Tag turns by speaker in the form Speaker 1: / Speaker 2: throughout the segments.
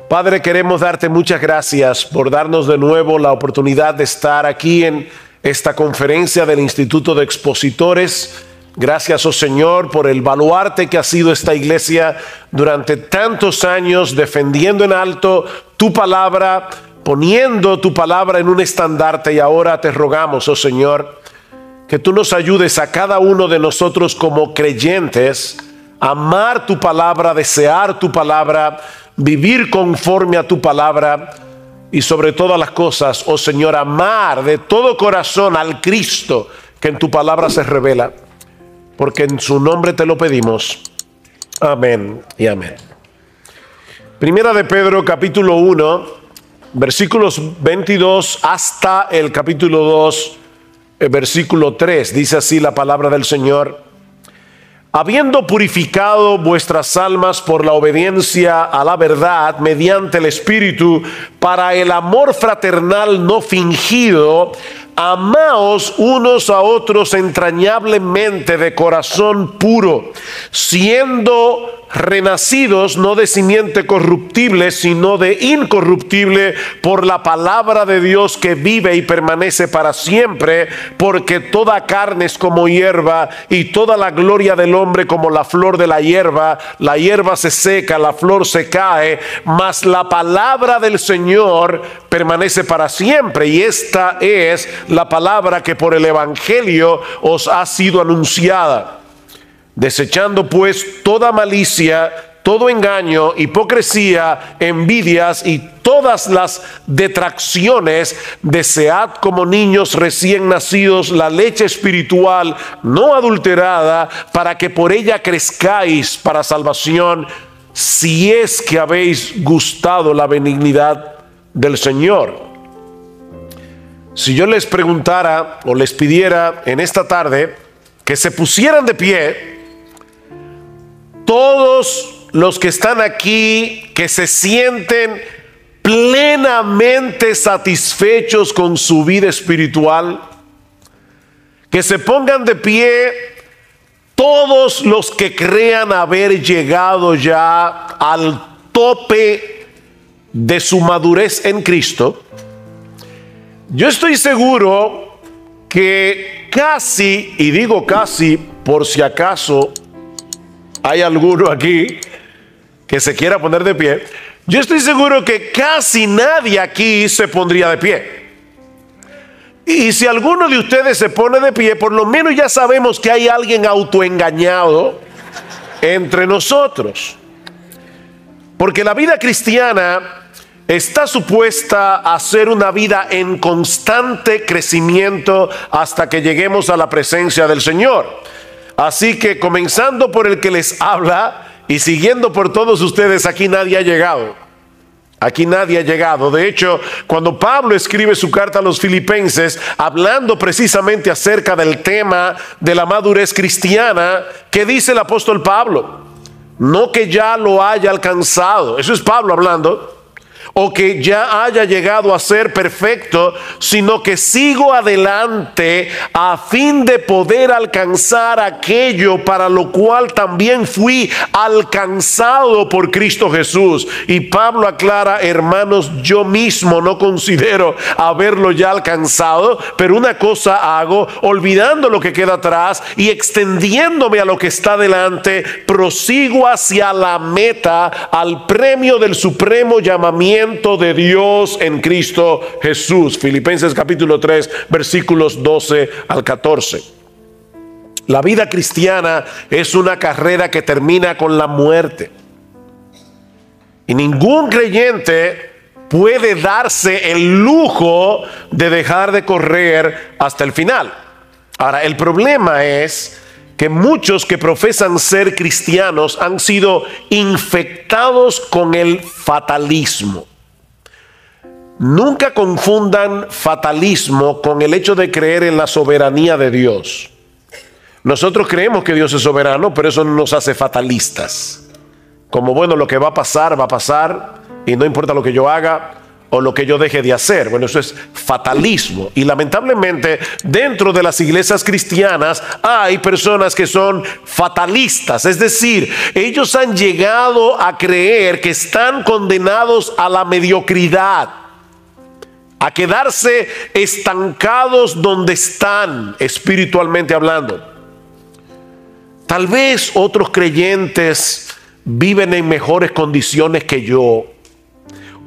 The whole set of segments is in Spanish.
Speaker 1: Padre, queremos darte muchas gracias por darnos de nuevo la oportunidad de estar aquí en esta conferencia del Instituto de Expositores. Gracias, oh Señor, por el baluarte que ha sido esta iglesia durante tantos años, defendiendo en alto tu palabra, poniendo tu palabra en un estandarte. Y ahora te rogamos, oh Señor, que tú nos ayudes a cada uno de nosotros como creyentes a amar tu palabra, desear tu palabra, vivir conforme a tu palabra y sobre todas las cosas, oh Señor, amar de todo corazón al Cristo que en tu palabra se revela, porque en su nombre te lo pedimos. Amén y amén. Primera de Pedro, capítulo 1, versículos 22 hasta el capítulo 2, versículo 3. Dice así la palabra del Señor: habiendo purificado vuestras almas por la obediencia a la verdad mediante el Espíritu, para el amor fraternal no fingido, amaos unos a otros entrañablemente de corazón puro, siendo renacidos no de simiente corruptible, sino de incorruptible, por la palabra de Dios que vive y permanece para siempre, porque toda carne es como hierba, y toda la gloria del hombre como la flor de la hierba. La hierba se seca, la flor se cae, mas la palabra del Señor permanece para siempre. Y esta es la palabra que por el Evangelio os ha sido anunciada. Desechando pues toda malicia, todo engaño, hipocresía, envidias y todas las detracciones, desead como niños recién nacidos la leche espiritual no adulterada, para que por ella crezcáis para salvación, si es que habéis gustado la benignidad del Señor. Si yo les preguntara o les pidiera en esta tarde que se pusieran de pie, todos los que están aquí, que se sienten plenamente satisfechos con su vida espiritual, que se pongan de pie todos los que crean haber llegado ya al tope de su madurez en Cristo, yo estoy seguro que casi, y digo casi por si acaso hay alguno aquí que se quiera poner de pie, yo estoy seguro que casi nadie aquí se pondría de pie. Y si alguno de ustedes se pone de pie, por lo menos ya sabemos que hay alguien autoengañado entre nosotros. Porque la vida cristiana está supuesta a ser una vida en constante crecimiento hasta que lleguemos a la presencia del Señor. Así que comenzando por el que les habla y siguiendo por todos ustedes, aquí nadie ha llegado. Aquí nadie ha llegado. De hecho, cuando Pablo escribe su carta a los Filipenses, hablando precisamente acerca del tema de la madurez cristiana, ¿qué dice el apóstol Pablo? No que ya lo haya alcanzado, eso es Pablo hablando, o que ya haya llegado a ser perfecto, sino que sigo adelante a fin de poder alcanzar aquello para lo cual también fui alcanzado por Cristo Jesús. Y Pablo aclara: hermanos, yo mismo no considero haberlo ya alcanzado, pero una cosa hago, olvidando lo que queda atrás y extendiéndome a lo que está delante, prosigo hacia la meta, al premio del supremo llamamiento de Dios en Cristo Jesús. Filipenses capítulo 3, versículos 12 al 14. La vida cristiana es una carrera que termina con la muerte. Y ningún creyente puede darse el lujo de dejar de correr hasta el final. Ahora, el problema es que muchos que profesan ser cristianos han sido infectados con el fatalismo. Nunca confundan fatalismo con el hecho de creer en la soberanía de Dios. Nosotros creemos que Dios es soberano, pero eso no nos hace fatalistas. Como bueno, lo que va a pasar y no importa lo que yo haga, o lo que yo deje de hacer. Bueno, eso es fatalismo. Y lamentablemente dentro de las iglesias cristianas hay personas que son fatalistas. Es decir, ellos han llegado a creer que están condenados a la mediocridad, a quedarse estancados donde están espiritualmente hablando. Tal vez otros creyentes viven en mejores condiciones que yo,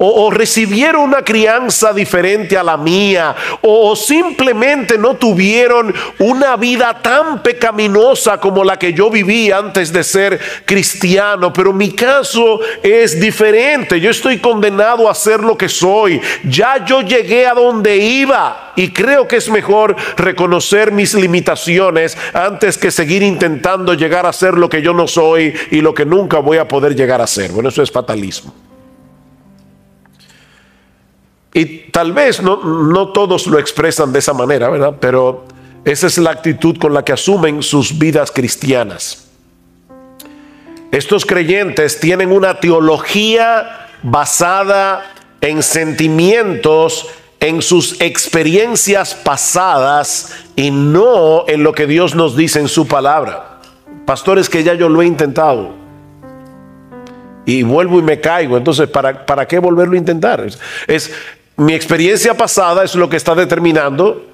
Speaker 1: o recibieron una crianza diferente a la mía, o simplemente no tuvieron una vida tan pecaminosa como la que yo viví antes de ser cristiano. Pero mi caso es diferente. Yo estoy condenado a ser lo que soy. Ya yo llegué a donde iba, y creo que es mejor reconocer mis limitaciones antes que seguir intentando llegar a ser lo que yo no soy y lo que nunca voy a poder llegar a ser. Bueno, eso es fatalismo. Y tal vez no todos lo expresan de esa manera, ¿verdad? Pero esa es la actitud con la que asumen sus vidas cristianas. Estos creyentes tienen una teología basada en sentimientos, en sus experiencias pasadas y no en lo que Dios nos dice en su palabra. Pastores, que ya yo lo he intentado y vuelvo y me caigo. Entonces, ¿para qué volverlo a intentar? Mi experiencia pasada es lo que está determinando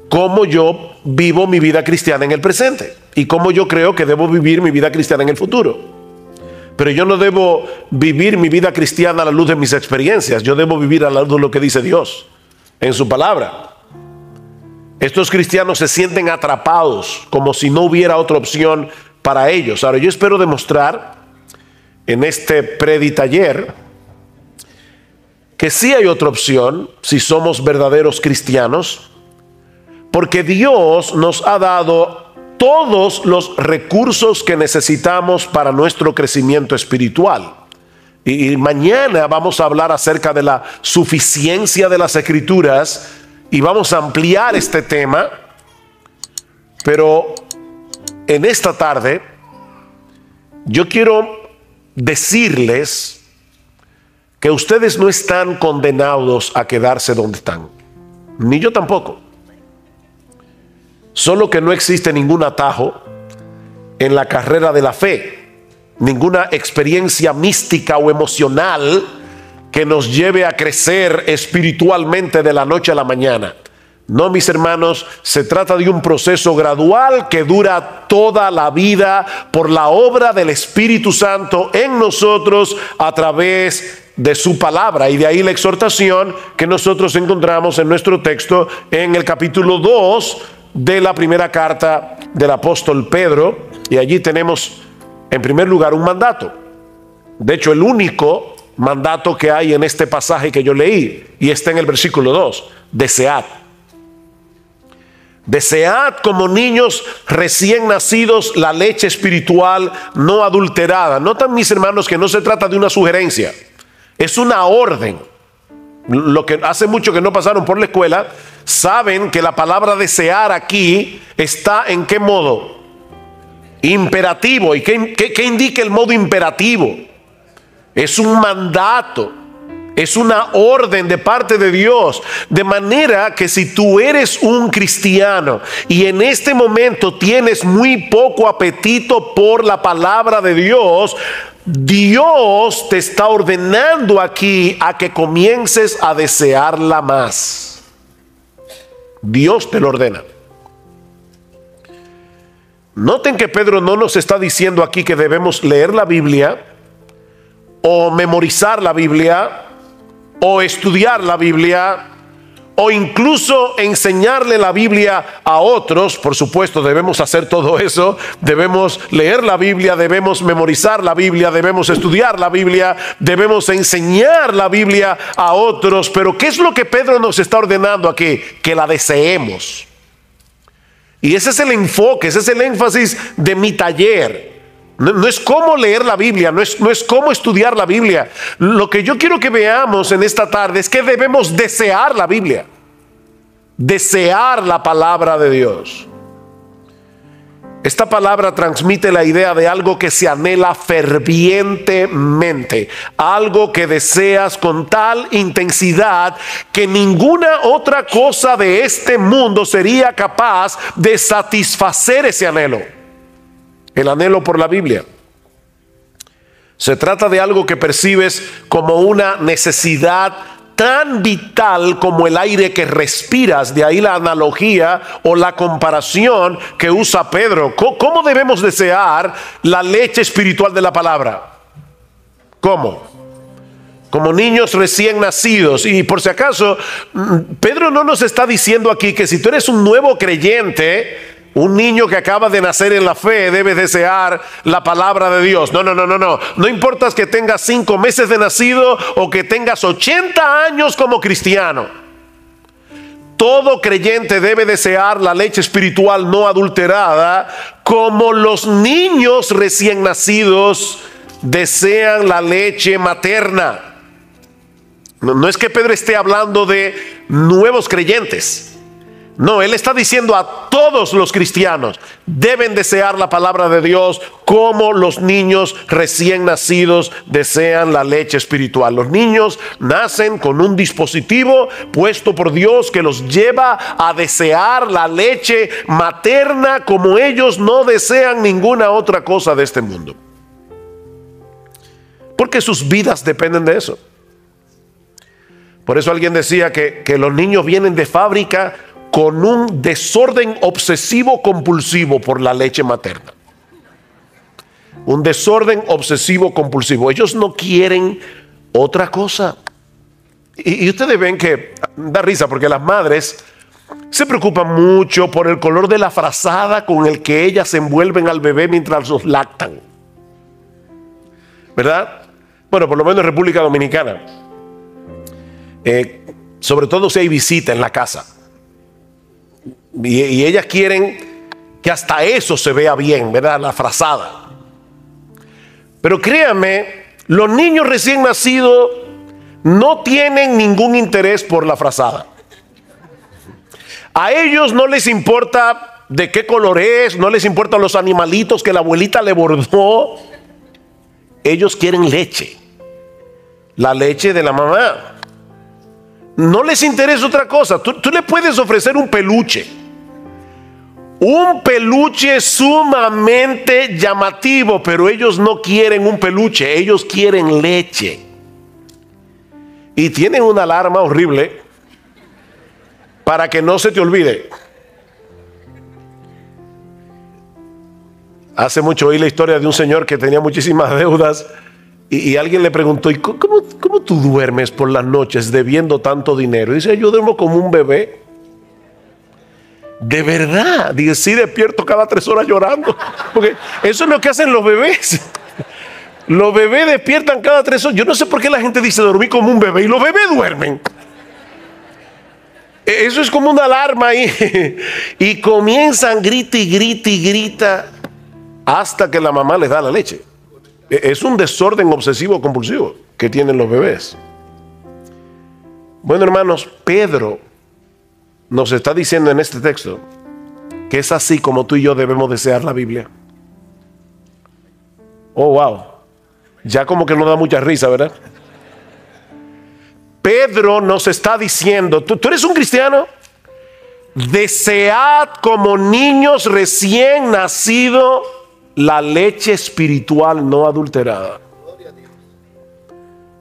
Speaker 1: cómo yo vivo mi vida cristiana en el presente y cómo yo creo que debo vivir mi vida cristiana en el futuro. Pero yo no debo vivir mi vida cristiana a la luz de mis experiencias. Yo debo vivir a la luz de lo que dice Dios en su palabra. Estos cristianos se sienten atrapados como si no hubiera otra opción para ellos. Ahora, yo espero demostrar en este preditaller que sí hay otra opción si somos verdaderos cristianos, porque Dios nos ha dado todos los recursos que necesitamos para nuestro crecimiento espiritual. Y mañana vamos a hablar acerca de la suficiencia de las Escrituras y vamos a ampliar este tema, pero en esta tarde yo quiero decirles que ustedes no están condenados a quedarse donde están, ni yo tampoco. Solo que no existe ningún atajo en la carrera de la fe, ninguna experiencia mística o emocional que nos lleve a crecer espiritualmente de la noche a la mañana. No, mis hermanos, se trata de un proceso gradual que dura toda la vida por la obra del Espíritu Santo en nosotros a través de su palabra. Y de ahí la exhortación que nosotros encontramos en nuestro texto en el capítulo 2 de la primera carta del apóstol Pedro. Y allí tenemos en primer lugar un mandato. De hecho, el único mandato que hay en este pasaje que yo leí, y está en el versículo 2: desead. Desead como niños recién nacidos la leche espiritual no adulterada. Notan, mis hermanos, que no se trata de una sugerencia, es una orden. Lo que hace mucho que no pasaron por la escuela saben que la palabra desear aquí está en qué modo imperativo. ¿Y qué indica el modo imperativo? Es un mandato. Es una orden de parte de Dios, de manera que si tú eres un cristiano y en este momento tienes muy poco apetito por la palabra de Dios, Dios te está ordenando aquí a que comiences a desearla más. Dios te lo ordena. Noten que Pedro no nos está diciendo aquí que debemos leer la Biblia o memorizar la Biblia o estudiar la Biblia, o incluso enseñarle la Biblia a otros. Por supuesto, debemos hacer todo eso. Debemos leer la Biblia, debemos memorizar la Biblia, debemos estudiar la Biblia, debemos enseñar la Biblia a otros. Pero ¿qué es lo que Pedro nos está ordenando aquí? Que la deseemos. Y ese es el enfoque, ese es el énfasis de mi taller. No es cómo leer la Biblia, no es cómo estudiar la Biblia. Lo que yo quiero que veamos en esta tarde es que debemos desear la Biblia, desear la palabra de Dios. Esta palabra transmite la idea de algo que se anhela fervientemente, algo que deseas con tal intensidad que ninguna otra cosa de este mundo sería capaz de satisfacer ese anhelo. El anhelo por la Biblia. Se trata de algo que percibes como una necesidad tan vital como el aire que respiras. De ahí la analogía o la comparación que usa Pedro. ¿Cómo debemos desear la leche espiritual de la palabra? ¿Cómo? Como niños recién nacidos. Y por si acaso, Pedro no nos está diciendo aquí que si tú eres un nuevo creyente, un niño que acaba de nacer en la fe, debe desear la palabra de Dios. No. No importa que tengas 5 meses de nacido o que tengas 80 años como cristiano. Todo creyente debe desear la leche espiritual no adulterada, como los niños recién nacidos desean la leche materna. No es que Pedro esté hablando de nuevos creyentes. No, él está diciendo a todos los cristianos deben desear la palabra de Dios como los niños recién nacidos desean la leche espiritual. Los niños nacen con un dispositivo puesto por Dios que los lleva a desear la leche materna como ellos no desean ninguna otra cosa de este mundo. Porque sus vidas dependen de eso. Por eso alguien decía que los niños vienen de fábrica con un desorden obsesivo compulsivo por la leche materna. Un desorden obsesivo compulsivo. Ellos no quieren otra cosa. Y ustedes ven que da risa porque las madres se preocupan mucho por el color de la frazada con el que ellas envuelven al bebé mientras los lactan, ¿verdad? Bueno, por lo menos en República Dominicana. Sobre todo si hay visita en la casa. Y ellas quieren que hasta eso se vea bien, ¿verdad? La frazada. Pero créanme, los niños recién nacidos no tienen ningún interés por la frazada. A ellos no les importa de qué color es, no les importan los animalitos que la abuelita le bordó. Ellos quieren leche, la leche de la mamá. No les interesa otra cosa. Tú le puedes ofrecer un peluche sumamente llamativo, pero ellos no quieren un peluche, ellos quieren leche. Y tienen una alarma horrible para que no se te olvide. Hace mucho oí la historia de un señor que tenía muchísimas deudas y alguien le preguntó: ¿y cómo tú duermes por las noches debiendo tanto dinero? Y dice: yo duermo como un bebé. ¿De verdad? Dice: sí, despierto cada 3 horas llorando. Porque eso es lo que hacen los bebés. Los bebés despiertan cada 3 horas. Yo no sé por qué la gente dice dormir como un bebé y los bebés duermen. Eso es como una alarma ahí. Y comienzan grita hasta que la mamá les da la leche. Es un desorden obsesivo compulsivo que tienen los bebés. Bueno, hermanos, Pedro nos está diciendo en este texto que es así como tú y yo debemos desear la Biblia. Oh, wow. Ya como que no da mucha risa, ¿verdad? Pedro nos está diciendo: ¿tú eres un cristiano? Desead como niños recién nacidos la leche espiritual no adulterada,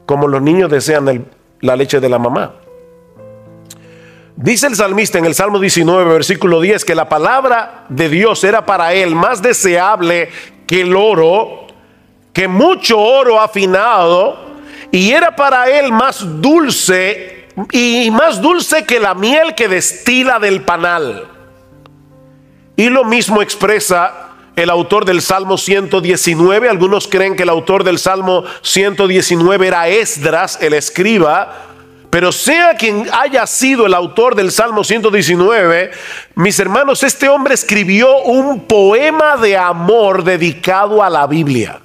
Speaker 1: como los niños desean la leche de la mamá. Dice el salmista en el Salmo 19, versículo 10, que la palabra de Dios era para él más deseable que el oro, que mucho oro afinado, y era para él más dulce, y más dulce que la miel que destila del panal. Y lo mismo expresa el autor del Salmo 119. Algunos creen que el autor del Salmo 119 era Esdras, el escriba. Pero sea quien haya sido el autor del Salmo 119, mis hermanos, este hombre escribió un poema de amor dedicado a la Biblia.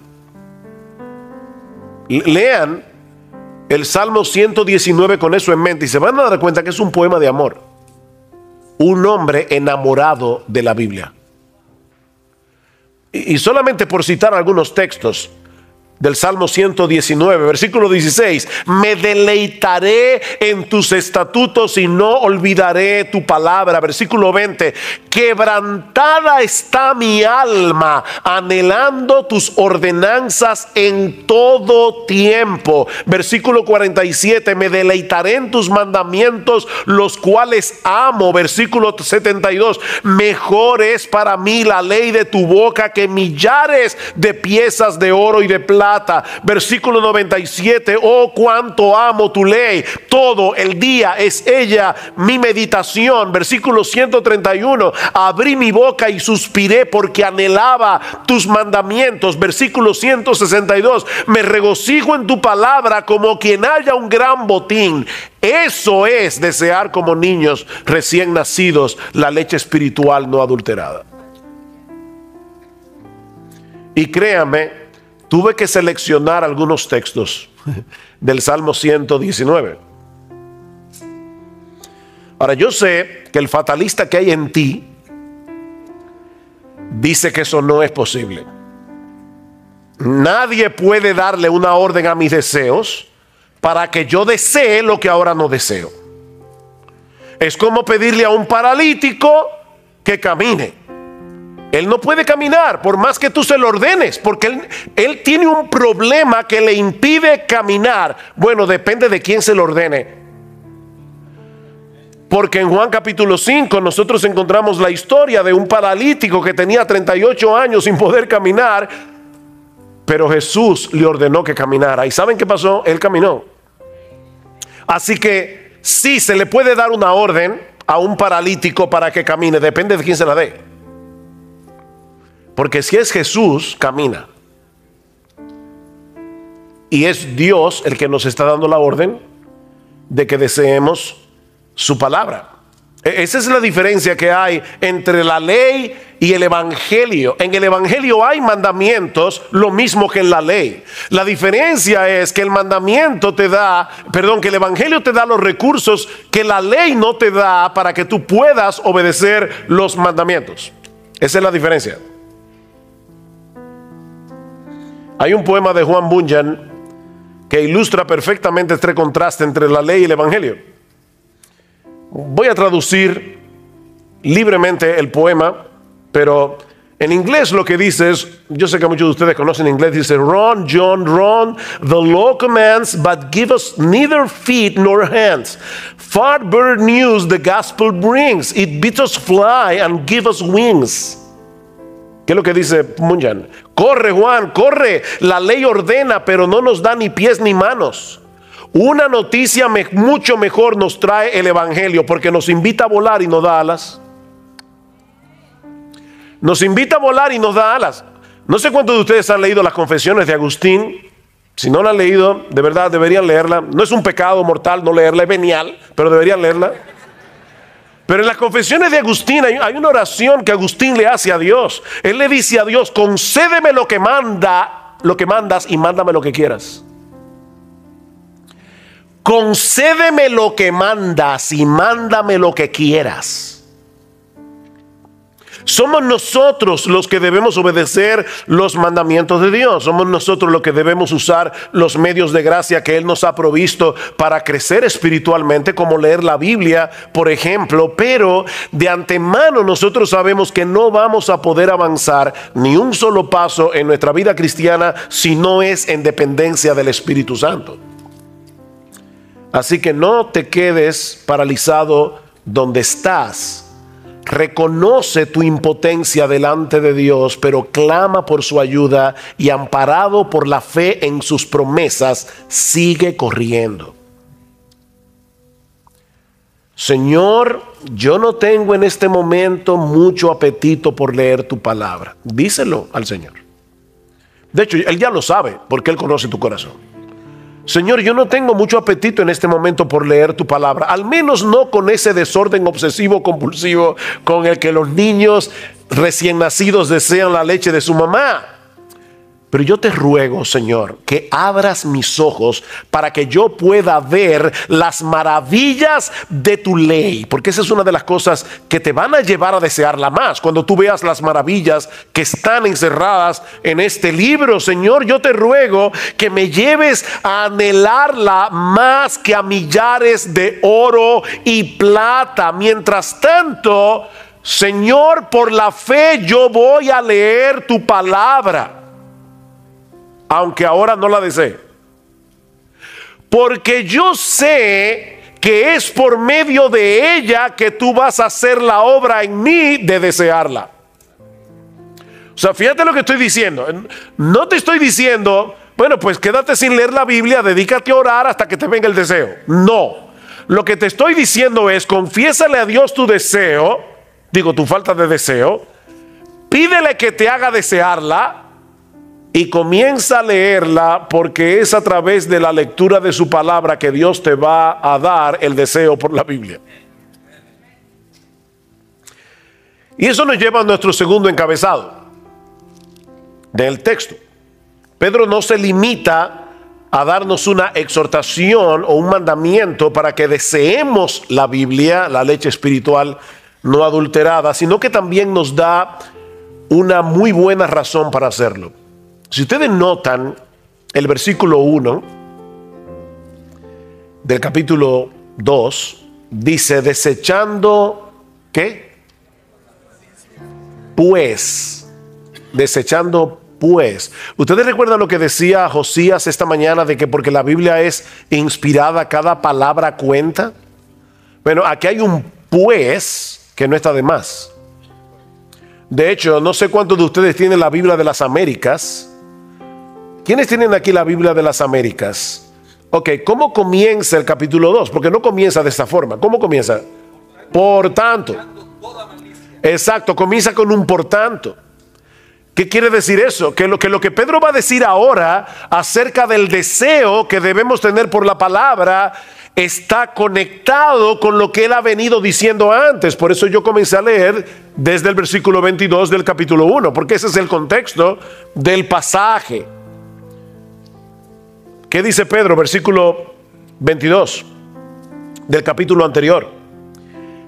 Speaker 1: Lean el Salmo 119 con eso en mente y se van a dar cuenta que es un poema de amor. Un hombre enamorado de la Biblia. Y solamente por citar algunos textos del Salmo 119, versículo 16, me deleitaré en tus estatutos y no olvidaré tu palabra. Versículo 20, quebrantada está mi alma, anhelando tus ordenanzas en todo tiempo. Versículo 47, me deleitaré en tus mandamientos, los cuales amo. Versículo 72, mejor es para mí la ley de tu boca que millares de piezas de oro y de plata. Versículo 97, oh cuánto amo tu ley, todo el día es ella mi meditación. Versículo 131, abrí mi boca y suspiré porque anhelaba tus mandamientos. Versículo 162, me regocijo en tu palabra como quien haya un gran botín. Eso es desear como niños recién nacidos la leche espiritual no adulterada. Y créame, tuve que seleccionar algunos textos del Salmo 119. Ahora, yo sé que el fatalista que hay en ti dice que eso no es posible. Nadie puede darle una orden a mis deseos para que yo desee lo que ahora no deseo. Es como pedirle a un paralítico que camine. Él no puede caminar por más que tú se lo ordenes, porque él tiene un problema que le impide caminar. Bueno, depende de quién se lo ordene. Porque en Juan capítulo 5 nosotros encontramos la historia de un paralítico que tenía 38 años sin poder caminar, pero Jesús le ordenó que caminara. ¿Y saben qué pasó? Él caminó. Así que sí se le puede dar una orden a un paralítico para que camine, depende de quién se la dé. Porque si es Jesús, camina. Y es Dios el que nos está dando la orden de que deseemos su palabra. Esa es la diferencia que hay entre la ley y el evangelio. En el evangelio hay mandamientos, lo mismo que en la ley. La diferencia es que el mandamiento te da, que el evangelio te da los recursos que la ley no te da para que tú puedas obedecer los mandamientos. Esa es la diferencia. Hay un poema de Juan Bunyan que ilustra perfectamente este contraste entre la ley y el evangelio. Voy a traducir libremente el poema, pero en inglés lo que dice es, yo sé que muchos de ustedes conocen inglés, dice, Run, John, run, the law commands, but give us neither feet nor hands. Far better news the gospel brings, it bids us fly and give us wings. ¿Qué es lo que dice Bunyan? Corre, Juan, corre. La ley ordena, pero no nos da ni pies ni manos. Una noticia mucho mejor nos trae el evangelio, porque nos invita a volar y nos da alas. Nos invita a volar y nos da alas. No sé cuántos de ustedes han leído las Confesiones de Agustín. Si no la han leído, de verdad deberían leerla. No es un pecado mortal no leerla, es venial, pero deberían leerla. Pero en las Confesiones de Agustín hay una oración que Agustín le hace a Dios. Él le dice a Dios, concédeme lo que mandas y mándame lo que quieras. Concédeme lo que mandas y mándame lo que quieras. Somos nosotros los que debemos obedecer los mandamientos de Dios. Somos nosotros los que debemos usar los medios de gracia que Él nos ha provisto para crecer espiritualmente, como leer la Biblia, por ejemplo. Pero de antemano nosotros sabemos que no vamos a poder avanzar ni un solo paso en nuestra vida cristiana si no es en dependencia del Espíritu Santo. Así que no te quedes paralizado donde estás. Reconoce tu impotencia delante de Dios, pero clama por su ayuda y amparado por la fe en sus promesas, sigue corriendo. Señor, yo no tengo en este momento mucho apetito por leer tu palabra. Díselo al Señor. De hecho, Él ya lo sabe porque Él conoce tu corazón. Señor, yo no tengo mucho apetito en este momento por leer tu palabra, al menos no con ese desorden obsesivo compulsivo con el que los niños recién nacidos desean la leche de su mamá. Pero yo te ruego, Señor, que abras mis ojos para que yo pueda ver las maravillas de tu ley. Porque esa es una de las cosas que te van a llevar a desearla más. Cuando tú veas las maravillas que están encerradas en este libro, Señor, yo te ruego que me lleves a anhelarla más que a millares de oro y plata. Mientras tanto, Señor, por la fe yo voy a leer tu palabra, aunque ahora no la desee, porque yo sé que es por medio de ella que tú vas a hacer la obra en mí de desearla. O sea, fíjate lo que estoy diciendo. No te estoy diciendo, bueno, pues quédate sin leer la Biblia, dedícate a orar hasta que te venga el deseo. No, lo que te estoy diciendo es, confiésale a Dios tu deseo, tu falta de deseo, pídele que te haga desearla, y comienza a leerla, porque es a través de la lectura de su palabra que Dios te va a dar el deseo por la Biblia. Y eso nos lleva a nuestro segundo encabezado del texto. Pedro no se limita a darnos una exhortación o un mandamiento para que deseemos la Biblia, la leche espiritual no adulterada, sino que también nos da una muy buena razón para hacerlo. Si ustedes notan el versículo 1 del capítulo 2, dice, desechando, ¿qué? Pues, desechando pues. ¿Ustedes recuerdan lo que decía Josías esta mañana de que porque la Biblia es inspirada, cada palabra cuenta? Bueno, aquí hay un pues que no está de más. De hecho, no sé cuántos de ustedes tienen la Biblia de las Américas. ¿Quiénes tienen aquí la Biblia de las Américas? Ok, ¿cómo comienza el capítulo 2? Porque no comienza de esta forma. ¿Cómo comienza? Por tanto. Exacto, comienza con un por tanto. ¿Qué quiere decir eso? Que lo que Pedro va a decir ahora acerca del deseo que debemos tener por la palabra está conectado con lo que él ha venido diciendo antes. Por eso yo comencé a leer desde el versículo 22 del capítulo 1, porque ese es el contexto del pasaje. ¿Qué dice Pedro? Versículo 22 del capítulo anterior.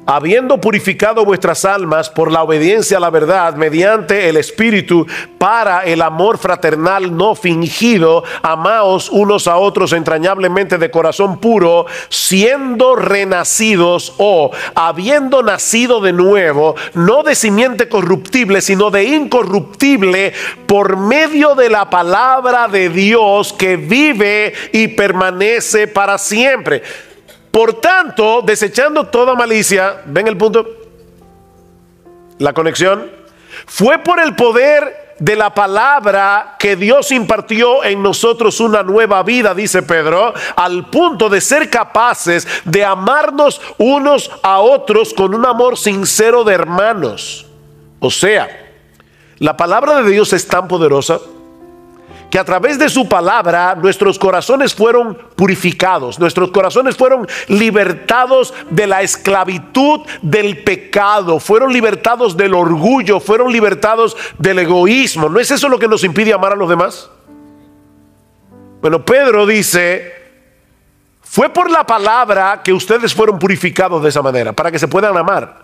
Speaker 1: Habiendo purificado vuestras almas por la obediencia a la verdad mediante el Espíritu para el amor fraternal no fingido, amaos unos a otros entrañablemente de corazón puro, siendo renacidos o habiendo nacido de nuevo, no de simiente corruptible, sino de incorruptible, por medio de la palabra de Dios que vive y permanece para siempre. Por tanto, desechando toda malicia, ¿ven el punto? La conexión. Fue por el poder de la palabra que Dios impartió en nosotros una nueva vida, dice Pedro, al punto de ser capaces de amarnos unos a otros con un amor sincero de hermanos. O sea, la palabra de Dios es tan poderosa que a través de su palabra nuestros corazones fueron purificados, nuestros corazones fueron libertados de la esclavitud del pecado, fueron libertados del orgullo, fueron libertados del egoísmo. ¿No es eso lo que nos impide amar a los demás? Bueno, Pedro dice, fue por la palabra que ustedes fueron purificados de esa manera, para que se puedan amar.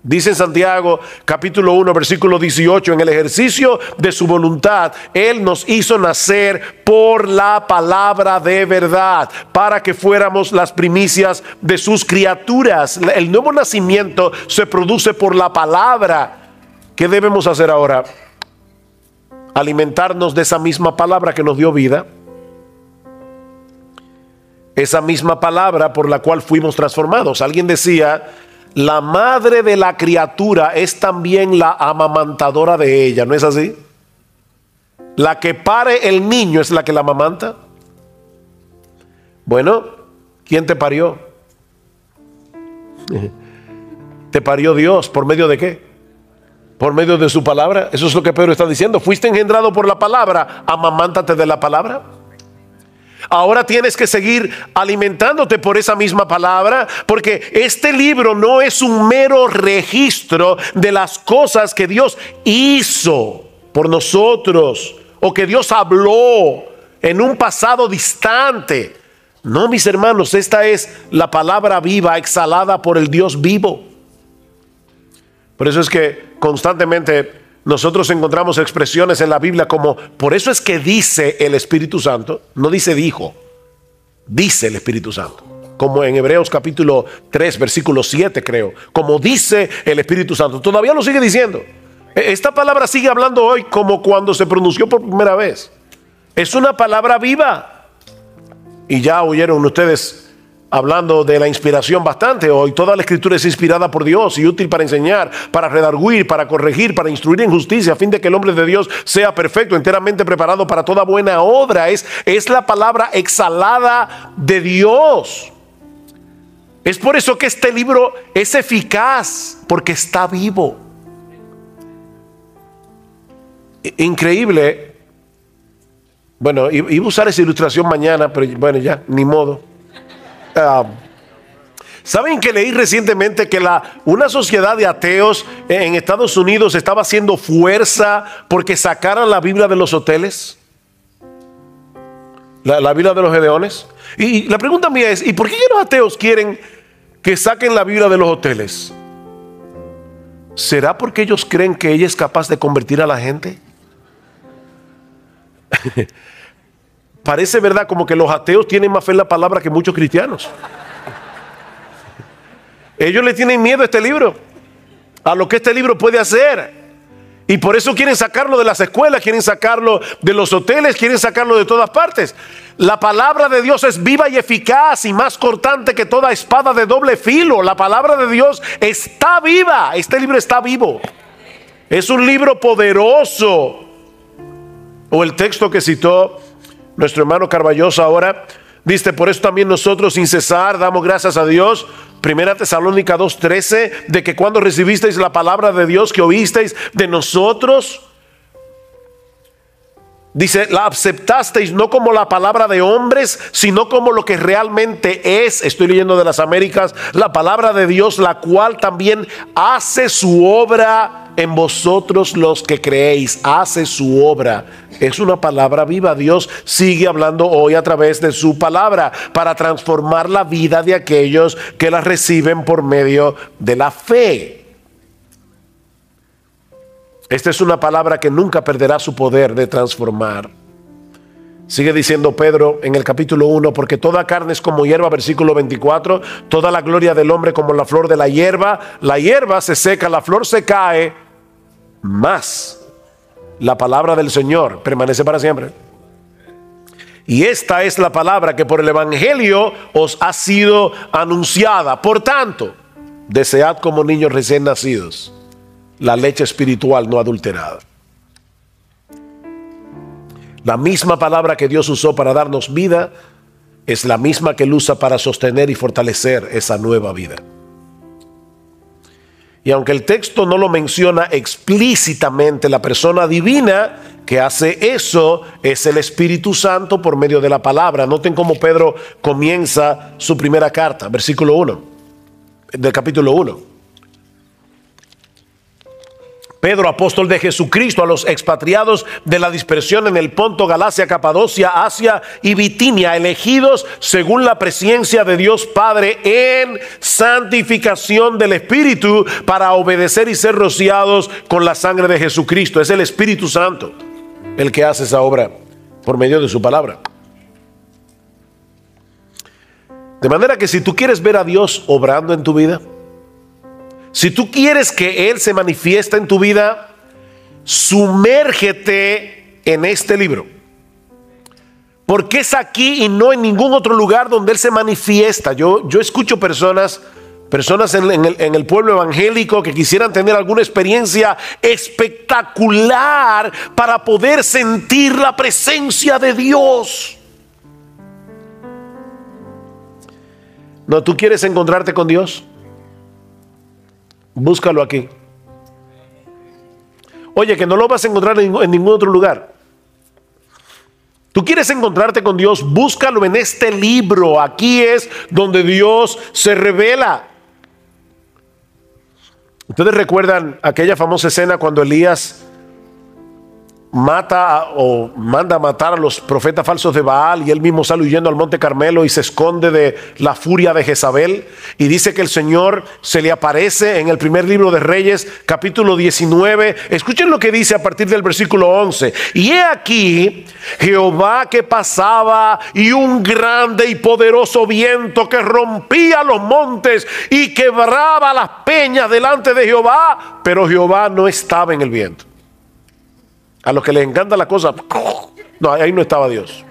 Speaker 1: Dice en Santiago capítulo 1 versículo 18, en el ejercicio de su voluntad Él nos hizo nacer por la palabra de verdad, para que fuéramos las primicias de sus criaturas. El nuevo nacimiento se produce por la palabra. ¿Qué debemos hacer ahora? Alimentarnos de esa misma palabra que nos dio vida, esa misma palabra por la cual fuimos transformados. Alguien decía, la madre de la criatura es también la amamantadora de ella, ¿no es así? La que pare el niño es la que la amamanta. Bueno, ¿quién te parió? Te parió Dios. ¿Por medio de qué? Por medio de su palabra. Eso es lo que Pedro está diciendo. Fuiste engendrado por la palabra, amamántate de la palabra. Ahora tienes que seguir alimentándote por esa misma palabra, porque este libro no es un mero registro de las cosas que Dios hizo por nosotros o que Dios habló en un pasado distante. No, mis hermanos, esta es la palabra viva exhalada por el Dios vivo. Por eso es que constantemente nosotros encontramos expresiones en la Biblia como, por eso es que dice el Espíritu Santo, no dice dijo, dice el Espíritu Santo. Como en Hebreos capítulo 3, versículo 7 creo, como dice el Espíritu Santo. Todavía lo sigue diciendo. Esta palabra sigue hablando hoy como cuando se pronunció por primera vez. Es una palabra viva. Y ya oyeron ustedes hablando de la inspiración bastante hoy. Toda la Escritura es inspirada por Dios y útil para enseñar, para redarguir, para corregir, para instruir en justicia, a fin de que el hombre de Dios sea perfecto, enteramente preparado para toda buena obra. Es la palabra exhalada de Dios. Es por eso que este libro es eficaz, porque está vivo. Increíble. Bueno, iba a usar esa ilustración mañana, pero bueno, ya, ni modo. ¿Saben que leí recientemente que una sociedad de ateos en Estados Unidos estaba haciendo fuerza porque sacaran la Biblia de los hoteles? La Biblia de los Gedeones. Y la pregunta mía es, ¿y por qué los ateos quieren que saquen la Biblia de los hoteles? ¿Será porque ellos creen que ella es capaz de convertir a la gente? Parece verdad como que los ateos tienen más fe en la palabra que muchos cristianos. Ellos le tienen miedo a este libro, a lo que este libro puede hacer. Y por eso quieren sacarlo de las escuelas, quieren sacarlo de los hoteles, quieren sacarlo de todas partes. La palabra de Dios es viva y eficaz y más cortante que toda espada de doble filo. La palabra de Dios está viva. Este libro está vivo. Es un libro poderoso. O el texto que citó nuestro hermano Carballosa ahora, dice, por eso también nosotros sin cesar damos gracias a Dios. Primera Tesalónica 2:13, de que cuando recibisteis la palabra de Dios que oísteis de nosotros, dice, la aceptasteis no como la palabra de hombres, sino como lo que realmente es. Estoy leyendo de las Américas, la palabra de Dios, la cual también hace su obra en vosotros los que creéis. Hace su obra. Es una palabra viva. Dios sigue hablando hoy a través de su palabra para transformar la vida de aquellos que la reciben por medio de la fe. Esta es una palabra que nunca perderá su poder de transformar. Sigue diciendo Pedro en el capítulo 1, porque toda carne es como hierba, versículo 24, toda la gloria del hombre como la flor de la hierba se seca, la flor se cae, mas la palabra del Señor permanece para siempre. Y esta es la palabra que por el evangelio os ha sido anunciada. Por tanto, desead como niños recién nacidos la leche espiritual no adulterada. La misma palabra que Dios usó para darnos vida es la misma que Él usa para sostener y fortalecer esa nueva vida. Y aunque el texto no lo menciona explícitamente, la persona divina que hace eso es el Espíritu Santo por medio de la palabra. Noten cómo Pedro comienza su primera carta, versículo 1 del capítulo 1. Pedro, apóstol de Jesucristo, a los expatriados de la dispersión en el Ponto, Galacia, Capadocia, Asia y Bitinia, elegidos según la presencia de Dios Padre en santificación del Espíritu, para obedecer y ser rociados con la sangre de Jesucristo. Es el Espíritu Santo el que hace esa obra por medio de su palabra. De manera que si tú quieres ver a Dios obrando en tu vida, si tú quieres que Él se manifieste en tu vida, sumérgete en este libro. Porque es aquí y no en ningún otro lugar donde Él se manifiesta. Yo escucho personas en el pueblo evangélico que quisieran tener alguna experiencia espectacular para poder sentir la presencia de Dios. ¿No tú quieres encontrarte con Dios? Búscalo aquí. Oye, que no lo vas a encontrar en ningún otro lugar. Tú quieres encontrarte con Dios, búscalo en este libro. Aquí es donde Dios se revela. Ustedes recuerdan aquella famosa escena cuando Elías manda a matar a los profetas falsos de Baal, y él mismo sale huyendo al monte Carmelo y se esconde de la furia de Jezabel, y dice que el Señor se le aparece en el primer libro de Reyes, capítulo 19. Escuchen lo que dice a partir del versículo 11: y he aquí Jehová que pasaba, y un grande y poderoso viento que rompía los montes y quebraba las peñas delante de Jehová, pero Jehová no estaba en el viento. A los que les encanta la cosa, no, ahí no estaba Dios.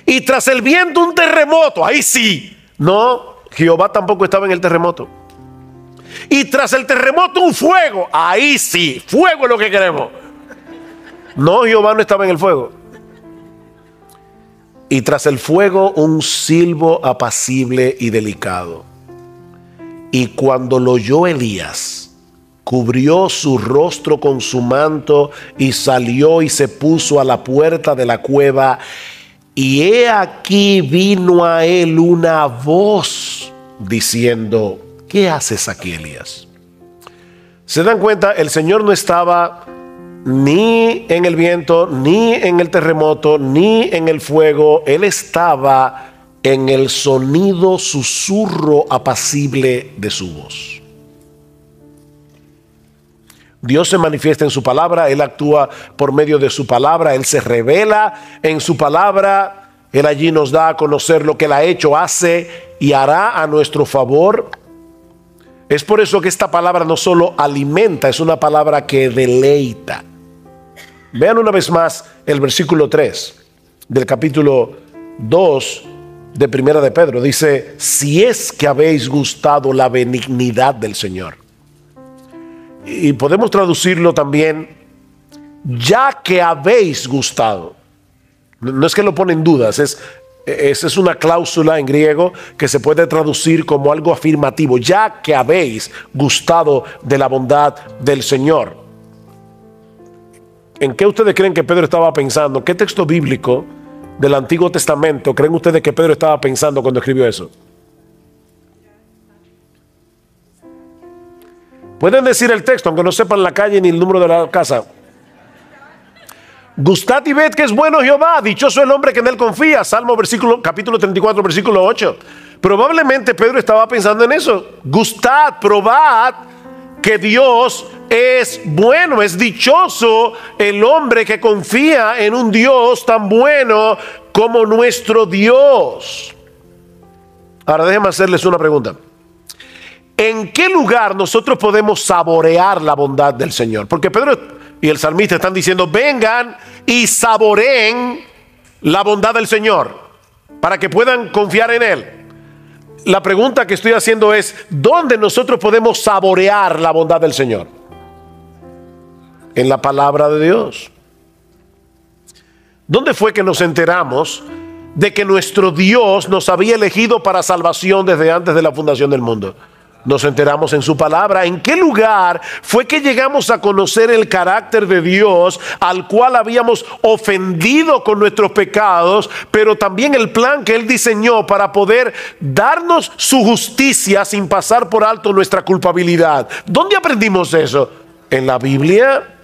Speaker 1: Y tras el viento un terremoto, ahí sí. No, Jehová tampoco estaba en el terremoto. Y tras el terremoto un fuego, ahí sí, fuego es lo que queremos. No, Jehová no estaba en el fuego. Y tras el fuego un silbo apacible y delicado. Y cuando lo oyó Elías, cubrió su rostro con su manto y salió y se puso a la puerta de la cueva. Y he aquí vino a él una voz diciendo: ¿qué haces aquí, Elías? ¿Se dan cuenta? El Señor no estaba ni en el viento, ni en el terremoto, ni en el fuego. Él estaba en el sonido, susurro apacible de su voz. Dios se manifiesta en su palabra, Él actúa por medio de su palabra, Él se revela en su palabra, Él allí nos da a conocer lo que Él ha hecho, hace y hará a nuestro favor. Es por eso que esta palabra no solo alimenta, es una palabra que deleita. Vean una vez más el versículo 3 del capítulo 2 de Primera de Pedro. Dice: si es que habéis gustado la benignidad del Señor. Y podemos traducirlo también: ya que habéis gustado. No es que lo pone en dudas, es una cláusula en griego que se puede traducir como algo afirmativo. Ya que habéis gustado de la bondad del Señor. ¿En qué ustedes creen que Pedro estaba pensando? ¿Qué texto bíblico del Antiguo Testamento creen ustedes que Pedro estaba pensando cuando escribió eso? Pueden decir el texto, aunque no sepan la calle ni el número de la casa. Gustad y ved que es bueno Jehová, dichoso el hombre que en él confía. Salmo capítulo 34, versículo 8. Probablemente Pedro estaba pensando en eso. Gustad, probad que Dios es bueno. Es dichoso el hombre que confía en un Dios tan bueno como nuestro Dios. Ahora déjenme hacerles una pregunta. ¿En qué lugar nosotros podemos saborear la bondad del Señor? Porque Pedro y el salmista están diciendo: vengan y saboreen la bondad del Señor para que puedan confiar en Él. La pregunta que estoy haciendo es: ¿dónde nosotros podemos saborear la bondad del Señor? En la palabra de Dios. ¿Dónde fue que nos enteramos de que nuestro Dios nos había elegido para salvación desde antes de la fundación del mundo? Nos enteramos en su palabra. ¿En qué lugar fue que llegamos a conocer el carácter de Dios, al cual habíamos ofendido con nuestros pecados, pero también el plan que Él diseñó para poder darnos su justicia sin pasar por alto nuestra culpabilidad? ¿Dónde aprendimos eso? ¿En la Biblia?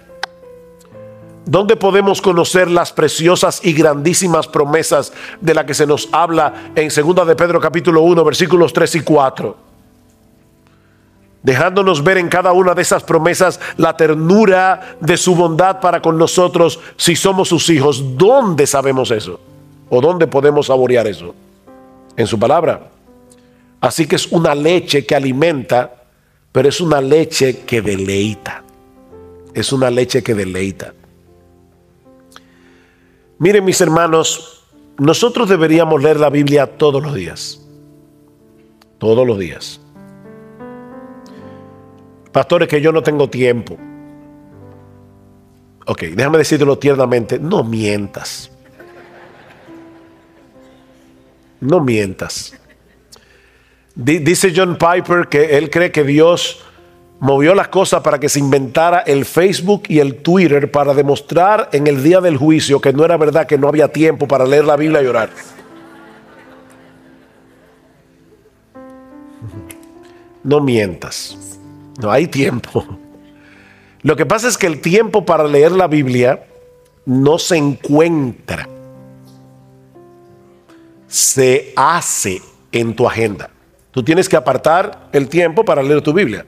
Speaker 1: ¿Dónde podemos conocer las preciosas y grandísimas promesas de las que se nos habla en 2 de Pedro capítulo 1 versículos 3 y 4? Dejándonos ver en cada una de esas promesas la ternura de su bondad para con nosotros si somos sus hijos. ¿Dónde sabemos eso? ¿O dónde podemos saborear eso? En su palabra. Así que es una leche que alimenta, pero es una leche que deleita. Es una leche que deleita. Miren, mis hermanos, nosotros deberíamos leer la Biblia todos los días. Todos los días. Pastores, que yo no tengo tiempo. Ok, déjame decírtelo tiernamente. No mientas. No mientas. Dice John Piper que él cree que Dios movió las cosas para que se inventara el Facebook y el Twitter para demostrar en el día del juicio que no era verdad, que no había tiempo para leer la Biblia y orar. No mientas. No hay tiempo. Lo que pasa es que el tiempo para leer la Biblia no se encuentra, se hace en tu agenda. Tú tienes que apartar el tiempo para leer tu Biblia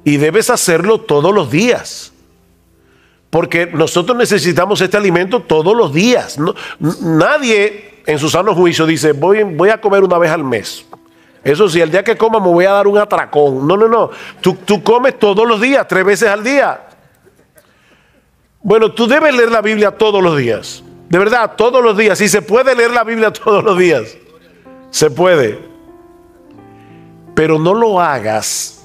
Speaker 1: y debes hacerlo todos los días, porque nosotros necesitamos este alimento todos los días. Nadie en su sano juicio dice voy a comer una vez al mes. Eso sí, el día que coma me voy a dar un atracón. No. Tú comes todos los días, 3 veces al día. Bueno, tú debes leer la Biblia todos los días. De verdad, todos los días. Si se puede leer la Biblia todos los días, se puede. Pero no lo hagas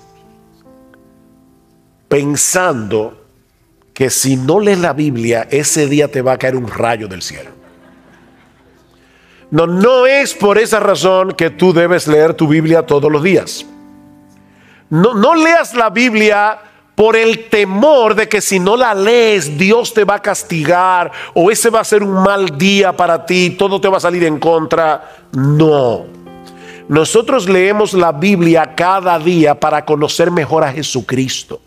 Speaker 1: pensando que si no lees la Biblia, ese día te va a caer un rayo del cielo. No es por esa razón que tú debes leer tu Biblia todos los días. No leas la Biblia por el temor de que si no la lees, Dios te va a castigar o ese va a ser un mal día para ti, todo te va a salir en contra. No. Nosotros leemos la Biblia cada día para conocer mejor a Jesucristo.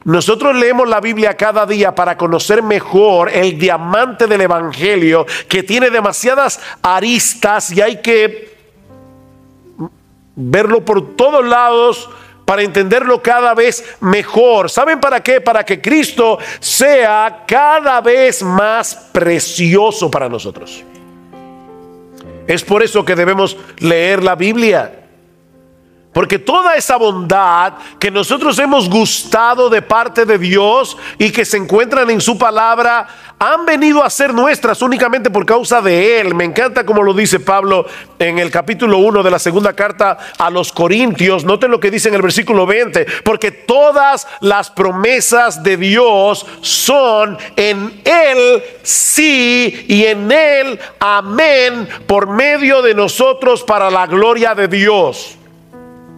Speaker 1: Nosotros leemos la Biblia cada día para conocer mejor el diamante del Evangelio, que tiene demasiadas aristas y hay que verlo por todos lados para entenderlo cada vez mejor. ¿Saben para qué? Para que Cristo sea cada vez más precioso para nosotros. Es por eso que debemos leer la Biblia. Porque toda esa bondad que nosotros hemos gustado de parte de Dios y que se encuentran en su palabra, han venido a ser nuestras únicamente por causa de Él. Me encanta como lo dice Pablo en el capítulo 1 de la segunda carta a los Corintios. Noten lo que dice en el versículo 20. Porque todas las promesas de Dios son en Él sí y en Él amén, por medio de nosotros para la gloria de Dios.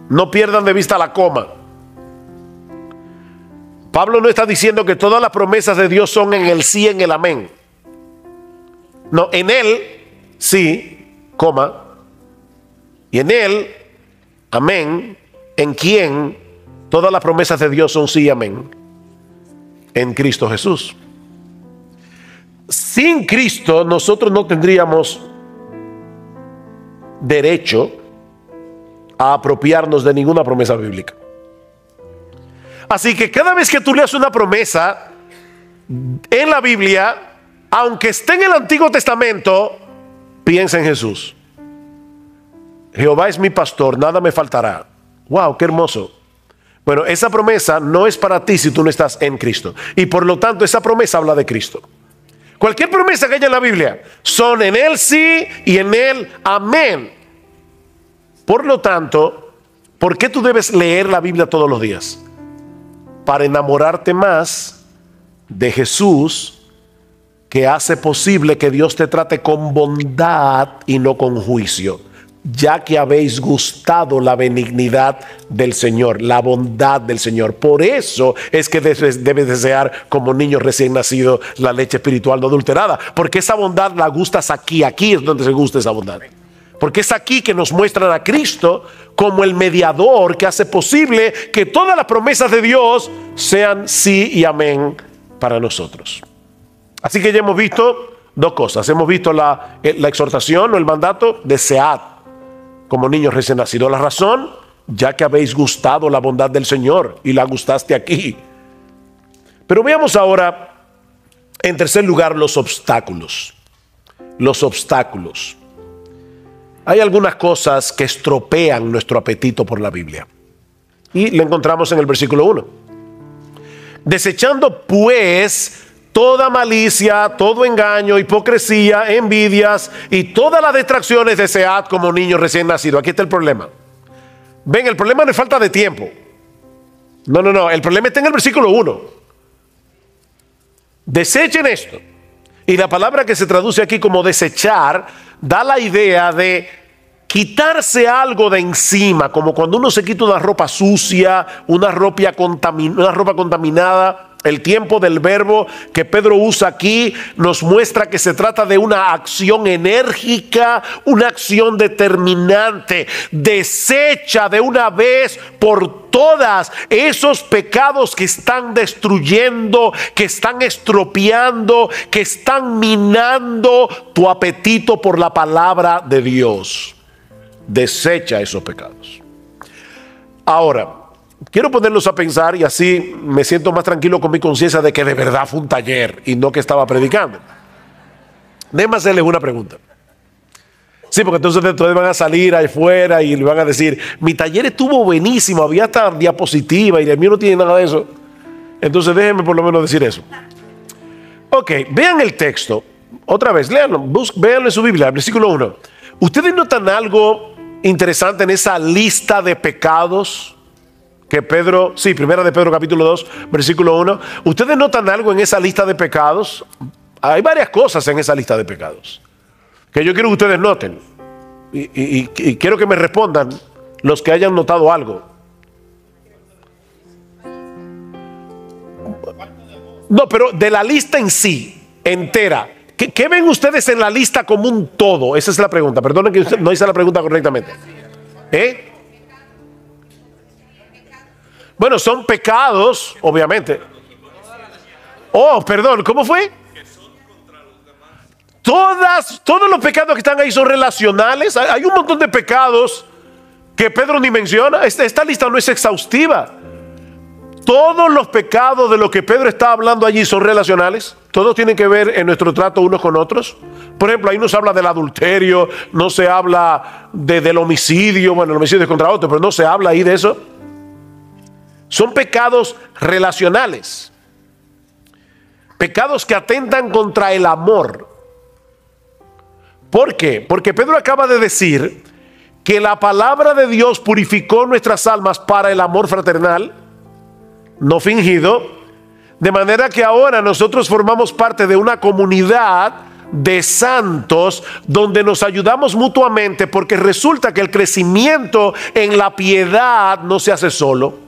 Speaker 1: No pierdan de vista la coma. Pablo no está diciendo que todas las promesas de Dios son en el sí y en el amén. No, en Él sí, coma, y en Él amén, en quien todas las promesas de Dios son sí y amén, en Cristo Jesús. Sin Cristo nosotros no tendríamos derecho a apropiarnos de ninguna promesa bíblica. Así que cada vez que tú leas una promesa en la Biblia, aunque esté en el Antiguo Testamento, piensa en Jesús. Jehová es mi pastor, nada me faltará. Wow, qué hermoso. Bueno, esa promesa no es para ti si tú no estás en Cristo, y por lo tanto esa promesa habla de Cristo. Cualquier promesa que haya en la Biblia son en Él sí y en Él amén. Por lo tanto, ¿por qué tú debes leer la Biblia todos los días? Para enamorarte más de Jesús, que hace posible que Dios te trate con bondad y no con juicio, ya que habéis gustado la benignidad del Señor, la bondad del Señor. Por eso es que debes desear como niño recién nacido la leche espiritual no adulterada, porque esa bondad la gustas aquí es donde se gusta esa bondad. Porque es aquí que nos muestran a Cristo como el mediador que hace posible que todas las promesas de Dios sean sí y amén para nosotros. Así que ya hemos visto dos cosas. Hemos visto la exhortación o el mandato: desead como niños recién nacidos. La razón: ya que habéis gustado la bondad del Señor y la gustaste aquí. Pero veamos ahora, en tercer lugar, los obstáculos. Los obstáculos. Hay algunas cosas que estropean nuestro apetito por la Biblia. Y lo encontramos en el versículo 1. Desechando pues toda malicia, todo engaño, hipocresía, envidias y todas las distracciones, desead como niños recién nacidos. Aquí está el problema. Ven, el problema no es falta de tiempo. No. El problema está en el versículo 1. Desechen esto. Y la palabra que se traduce aquí como desechar da la idea de quitarse algo de encima, como cuando uno se quita una ropa sucia, una ropa contaminada. El tiempo del verbo que Pedro usa aquí nos muestra que se trata de una acción enérgica, una acción determinante. Desecha de una vez por todas esos pecados que están destruyendo, que están estropeando, que están minando tu apetito por la palabra de Dios. Desecha esos pecados. Ahora, quiero ponerlos a pensar y así me siento más tranquilo con mi conciencia de que de verdad fue un taller y no que estaba predicando. Déjenme hacerles una pregunta. Sí, porque entonces ustedes van a salir afuera y le van a decir, mi taller estuvo buenísimo, había hasta diapositiva y el mío no tiene nada de eso. Entonces déjenme por lo menos decir eso. Ok, vean el texto. Otra vez, léanlo, véanlo en su Biblia, versículo 1. ¿Ustedes notan algo interesante en esa lista de pecados que Pedro, sí, primera de Pedro capítulo 2, versículo 1. ¿Ustedes notan algo en esa lista de pecados? Hay varias cosas en esa lista de pecados que yo quiero que ustedes noten. Y quiero que me respondan los que hayan notado algo. No, pero de la lista en sí, entera. ¿Qué ven ustedes en la lista como un todo? Esa es la pregunta. Perdonen que usted no hice la pregunta correctamente. Bueno, son pecados, obviamente. Oh, perdón, ¿cómo fue? Todos los pecados que están ahí son relacionales. Hay un montón de pecados que Pedro ni menciona. Esta lista no es exhaustiva. Todos los pecados de los que Pedro está hablando allí son relacionales. Todos tienen que ver en nuestro trato unos con otros. Por ejemplo, ahí no se habla del adulterio, no se habla del homicidio. Bueno, el homicidio es contra otro, pero no se habla ahí de eso. Son pecados relacionales. Pecados que atentan contra el amor. ¿Por qué? Porque Pedro acaba de decir que la palabra de Dios purificó nuestras almas para el amor fraternal, no fingido, de manera que ahora nosotros formamos parte de una comunidad de santos donde nos ayudamos mutuamente, porque resulta que el crecimiento en la piedad no se hace solo.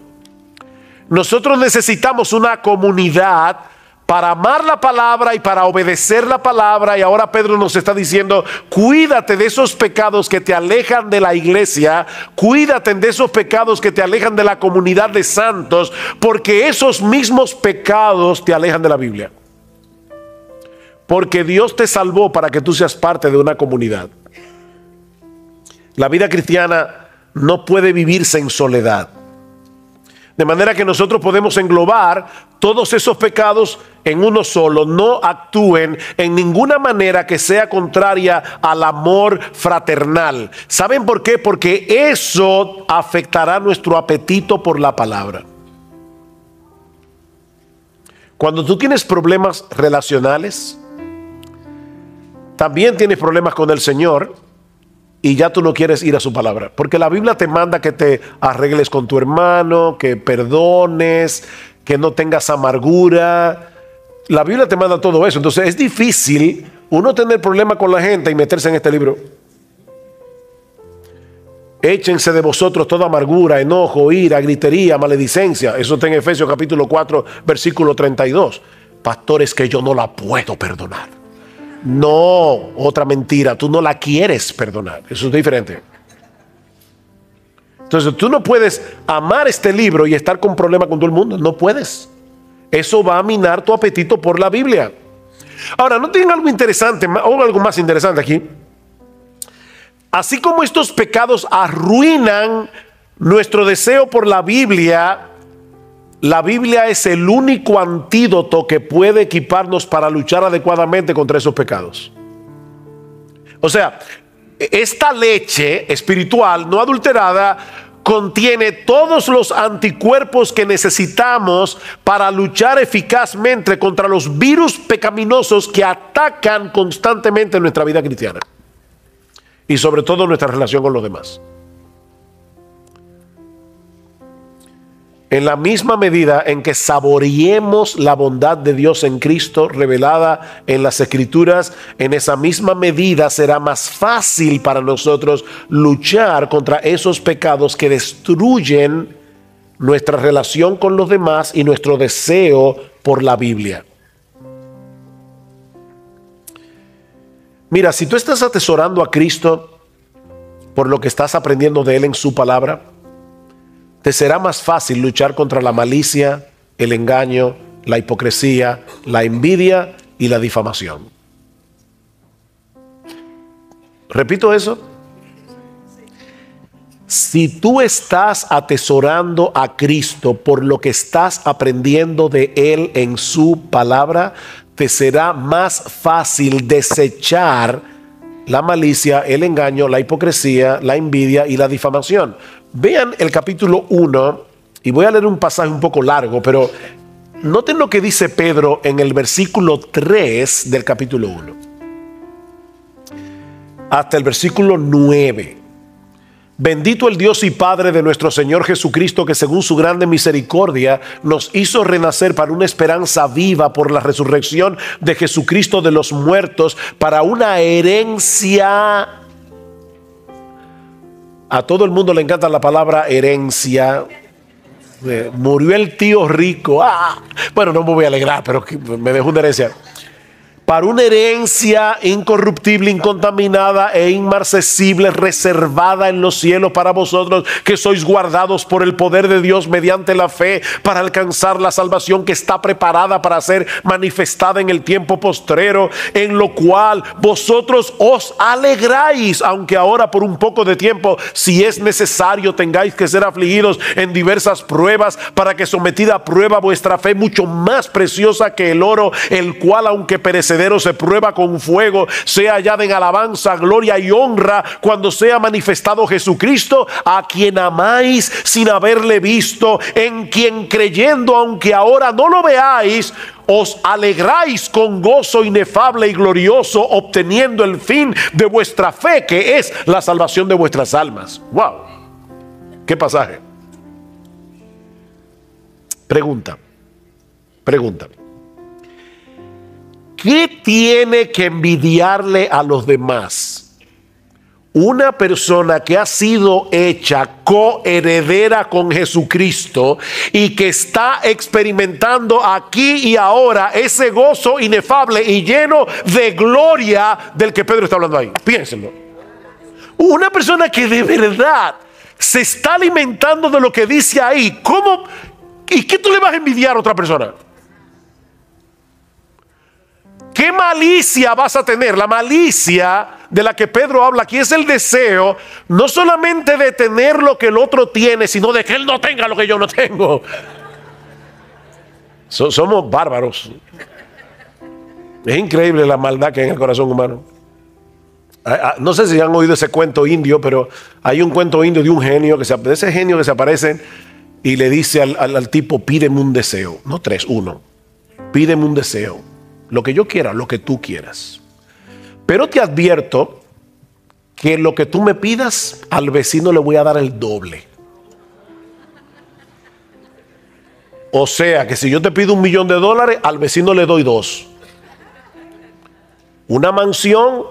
Speaker 1: Nosotros necesitamos una comunidad para amar la palabra y para obedecer la palabra. Y ahora Pedro nos está diciendo, cuídate de esos pecados que te alejan de la iglesia, cuídate de esos pecados que te alejan de la comunidad de santos, porque esos mismos pecados te alejan de la Biblia. Porque Dios te salvó para que tú seas parte de una comunidad. La vida cristiana no puede vivirse en soledad. De manera que nosotros podemos englobar todos esos pecados en uno solo. No actúen en ninguna manera que sea contraria al amor fraternal. ¿Saben por qué? Porque eso afectará nuestro apetito por la palabra. Cuando tú tienes problemas relacionales, también tienes problemas con el Señor. Y ya tú no quieres ir a su palabra. Porque la Biblia te manda que te arregles con tu hermano, que perdones, que no tengas amargura. La Biblia te manda todo eso. Entonces es difícil uno tener problemas con la gente y meterse en este libro. Échense de vosotros toda amargura, enojo, ira, gritería, maledicencia. Eso está en Efesios capítulo 4, versículo 32. Pastores, que yo no la puedo perdonar. No, otra mentira, tú no la quieres perdonar. Eso es diferente. Entonces tú no puedes amar este libro y estar con problemas con todo el mundo. No puedes. Eso va a minar tu apetito por la Biblia. Ahora, ¿no tienen algo interesante o algo más interesante aquí? Así como estos pecados arruinan nuestro deseo por la Biblia es el único antídoto que puede equiparnos para luchar adecuadamente contra esos pecados. O sea, esta leche espiritual no adulterada contiene todos los anticuerpos que necesitamos para luchar eficazmente contra los virus pecaminosos que atacan constantemente nuestra vida cristiana y sobre todo nuestra relación con los demás. En la misma medida en que saboreemos la bondad de Dios en Cristo revelada en las Escrituras, en esa misma medida será más fácil para nosotros luchar contra esos pecados que destruyen nuestra relación con los demás y nuestro deseo por la Biblia. Mira, si tú estás atesorando a Cristo por lo que estás aprendiendo de Él en su palabra, te será más fácil luchar contra la malicia, el engaño, la hipocresía, la envidia y la difamación. Repito eso. Si tú estás atesorando a Cristo por lo que estás aprendiendo de Él en su palabra, te será más fácil desechar la malicia, el engaño, la hipocresía, la envidia y la difamación. Vean el capítulo 1 y voy a leer un pasaje un poco largo, pero noten lo que dice Pedro en el versículo 3 del capítulo 1 hasta el versículo 9. Bendito el Dios y Padre de nuestro Señor Jesucristo, que según su grande misericordia nos hizo renacer para una esperanza viva por la resurrección de Jesucristo de los muertos, para una herencia. A todo el mundo le encanta la palabra herencia. Murió el tío rico. Bueno, no me voy a alegrar, pero me dejó una herencia. Para una herencia incorruptible, incontaminada e inmarcesible, reservada en los cielos para vosotros, que sois guardados por el poder de Dios mediante la fe, para alcanzar la salvación que está preparada para ser manifestada en el tiempo postrero, en lo cual vosotros os alegráis, aunque ahora por un poco de tiempo, si es necesario, tengáis que ser afligidos en diversas pruebas, para que sometida a prueba vuestra fe, mucho más preciosa que el oro, el cual aunque perecedero se prueba con fuego, sea hallada en alabanza, gloria y honra cuando sea manifestado Jesucristo, a quien amáis sin haberle visto, en quien creyendo, aunque ahora no lo veáis, os alegráis con gozo inefable y glorioso, obteniendo el fin de vuestra fe, que es la salvación de vuestras almas. ¡Wow! ¿Qué pasaje? Pregunta. ¿Qué tiene que envidiarle a los demás una persona que ha sido hecha coheredera con Jesucristo y que está experimentando aquí y ahora ese gozo inefable y lleno de gloria del que Pedro está hablando ahí? Piénsenlo. Una persona que de verdad se está alimentando de lo que dice ahí. ¿Cómo? ¿Y qué tú le vas a envidiar a otra persona? ¿Qué malicia vas a tener? La malicia de la que Pedro habla aquí es el deseo no solamente de tener lo que el otro tiene, sino de que él no tenga lo que yo no tengo. Somos bárbaros. Es increíble la maldad que hay en el corazón humano. No sé si han oído ese cuento indio, pero hay un cuento indio de un genio, de ese genio que se aparece y le dice al tipo: pídeme un deseo. No tres, uno. Pídeme un deseo. Lo que yo quiera, lo que tú quieras. Pero te advierto que lo que tú me pidas, al vecino le voy a dar el doble. O sea, que si yo te pido $1.000.000, al vecino le doy 2. Una mansión,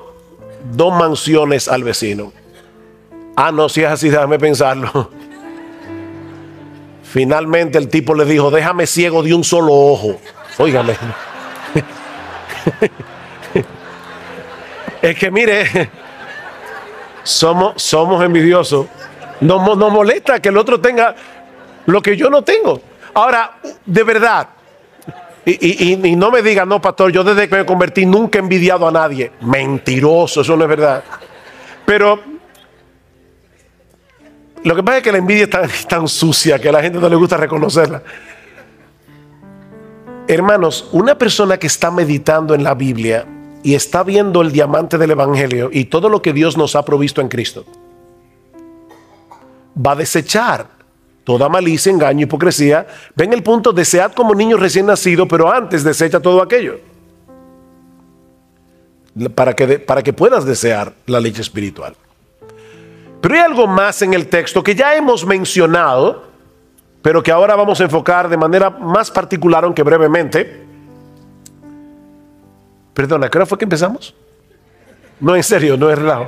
Speaker 1: 2 mansiones al vecino. No, si es así, déjame pensarlo. Finalmente el tipo le dijo: déjame ciego de un solo ojo. Óigame. Es que mire, somos envidiosos. Nos molesta que el otro tenga lo que yo no tengo. Ahora, de verdad, y no me digan: no, pastor, yo desde que me convertí nunca he envidiado a nadie. Mentiroso, eso no es verdad. Pero lo que pasa es que la envidia es tan sucia que a la gente no le gusta reconocerla. Hermanos, una persona que está meditando en la Biblia y está viendo el diamante del Evangelio y todo lo que Dios nos ha provisto en Cristo, va a desechar toda malicia, engaño, hipocresía. Ven el punto: desead como niños recién nacidos, pero antes desecha todo aquello, para que puedas desear la leche espiritual. Pero hay algo más en el texto que ya hemos mencionado, pero que ahora vamos a enfocar de manera más particular, aunque brevemente. Perdona, ¿qué hora fue que empezamos? No, en serio, no es relajo.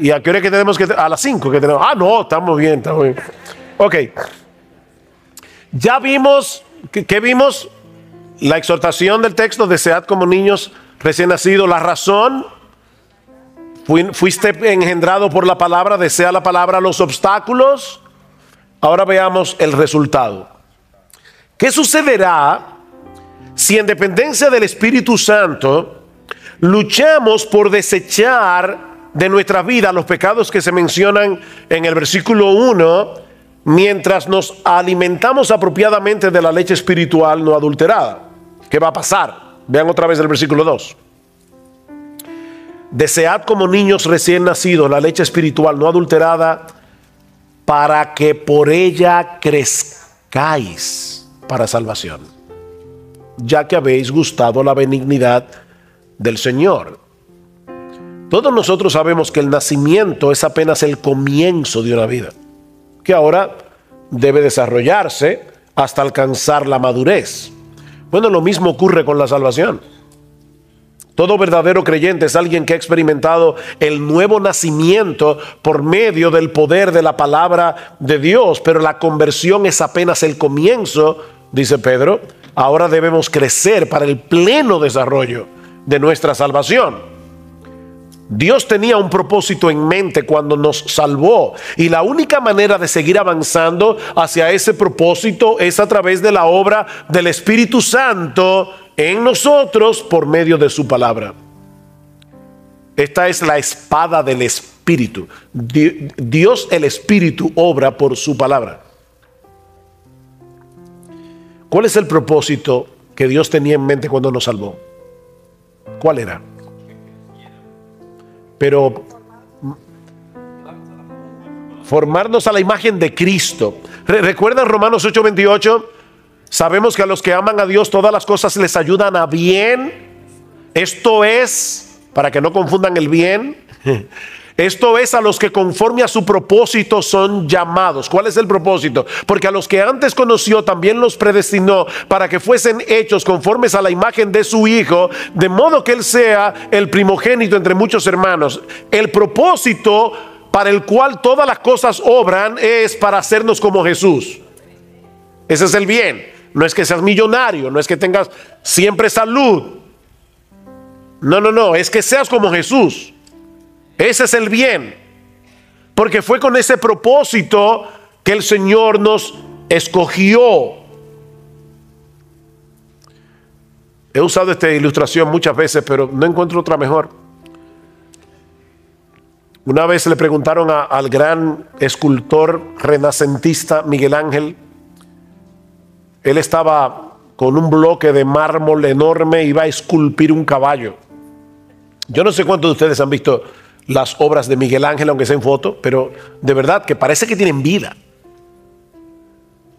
Speaker 1: ¿Y a qué hora que tenemos que? A las 5 que tenemos. Ah, no, estamos bien, estamos bien. Ok. Ya vimos, ¿qué vimos? La exhortación del texto, desead como niños recién nacidos. La razón, fuiste engendrado por la palabra, desea la palabra. Los obstáculos. Ahora veamos el resultado. ¿Qué sucederá si en dependencia del Espíritu Santo luchamos por desechar de nuestra vida los pecados que se mencionan en el versículo 1, mientras nos alimentamos apropiadamente de la leche espiritual no adulterada? ¿Qué va a pasar? Vean otra vez el versículo 2. Desead como niños recién nacidos la leche espiritual no adulterada, para que por ella crezcáis para salvación, ya que habéis gustado la benignidad del Señor. Todos nosotros sabemos que el nacimiento es apenas el comienzo de una vida, que ahora debe desarrollarse hasta alcanzar la madurez. Bueno, lo mismo ocurre con la salvación. Todo verdadero creyente es alguien que ha experimentado el nuevo nacimiento por medio del poder de la palabra de Dios, pero la conversión es apenas el comienzo, dice Pedro. Ahora debemos crecer para el pleno desarrollo de nuestra salvación. Dios tenía un propósito en mente cuando nos salvó, y la única manera de seguir avanzando hacia ese propósito es a través de la obra del Espíritu Santo en nosotros por medio de su palabra. Esta es la espada del Espíritu. Dios, el Espíritu, obra por su palabra. ¿Cuál es el propósito que Dios tenía en mente cuando nos salvó? ¿Cuál era? Pero formarnos a la imagen de Cristo. ¿Recuerdan Romanos 8:28? Sabemos que a los que aman a Dios todas las cosas les ayudan a bien. Esto es, para que no confundan el bien, esto es a los que conforme a su propósito son llamados. ¿Cuál es el propósito? Porque a los que antes conoció también los predestinó para que fuesen hechos conformes a la imagen de su Hijo, de modo que Él sea el primogénito entre muchos hermanos. El propósito para el cual todas las cosas obran es para hacernos como Jesús. Ese es el bien. No es que seas millonario, no es que tengas siempre salud. No, es que seas como Jesús. Ese es el bien, porque fue con ese propósito que el Señor nos escogió. He usado esta ilustración muchas veces, pero no encuentro otra mejor. Una vez le preguntaron al gran escultor renacentista Miguel Ángel. Él estaba con un bloque de mármol enorme y iba a esculpir un caballo. Yo no sé cuántos de ustedes han visto las obras de Miguel Ángel, aunque sea en foto, pero de verdad que parece que tienen vida.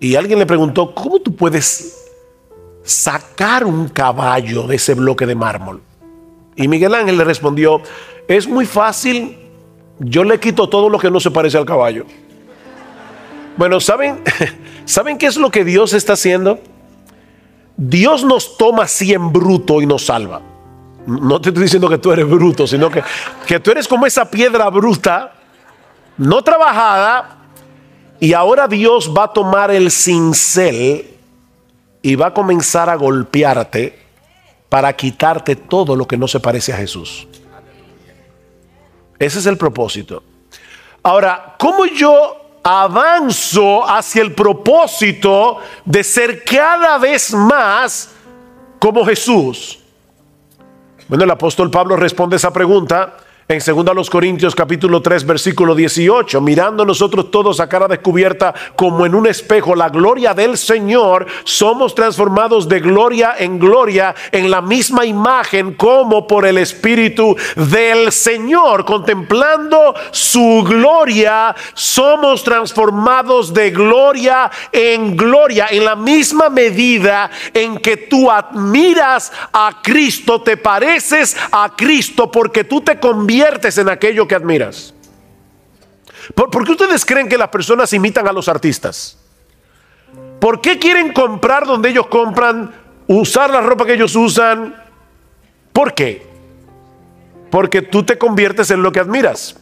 Speaker 1: Y alguien le preguntó: ¿cómo tú puedes sacar un caballo de ese bloque de mármol? Y Miguel Ángel le respondió: es muy fácil, yo le quito todo lo que no se parece al caballo. Bueno, ¿saben qué es lo que Dios está haciendo? Dios nos toma así en bruto y nos salva. No te estoy diciendo que tú eres bruto, sino que tú eres como esa piedra bruta, no trabajada, y ahora Dios va a tomar el cincel y va a comenzar a golpearte para quitarte todo lo que no se parece a Jesús. Ese es el propósito. Ahora, ¿cómo yo avanzo hacia el propósito de ser cada vez más como Jesús? Bueno, el apóstol Pablo responde esa pregunta en 2 Corintios capítulo 3 versículo 18. Mirando nosotros todos a cara descubierta como en un espejo la gloria del Señor, somos transformados de gloria en la misma imagen como por el Espíritu del Señor. Contemplando su gloria, somos transformados de gloria en la misma medida en que tú admiras a Cristo, te pareces a Cristo, porque tú te conviertes en aquello que admiras. ¿Por qué ustedes creen que las personas imitan a los artistas? ¿Por qué quieren comprar donde ellos compran, usar la ropa que ellos usan? ¿Por qué? Porque tú te conviertes en lo que admiras.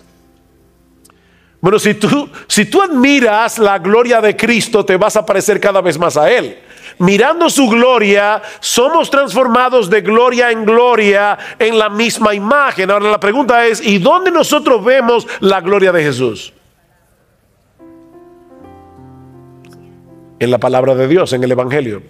Speaker 1: Bueno, si tú admiras la gloria de Cristo, te vas a parecer cada vez más a Él. Mirando su gloria, somos transformados de gloria en gloria en la misma imagen. Ahora la pregunta es, ¿y dónde nosotros vemos la gloria de Jesús? En la palabra de Dios, en el Evangelio.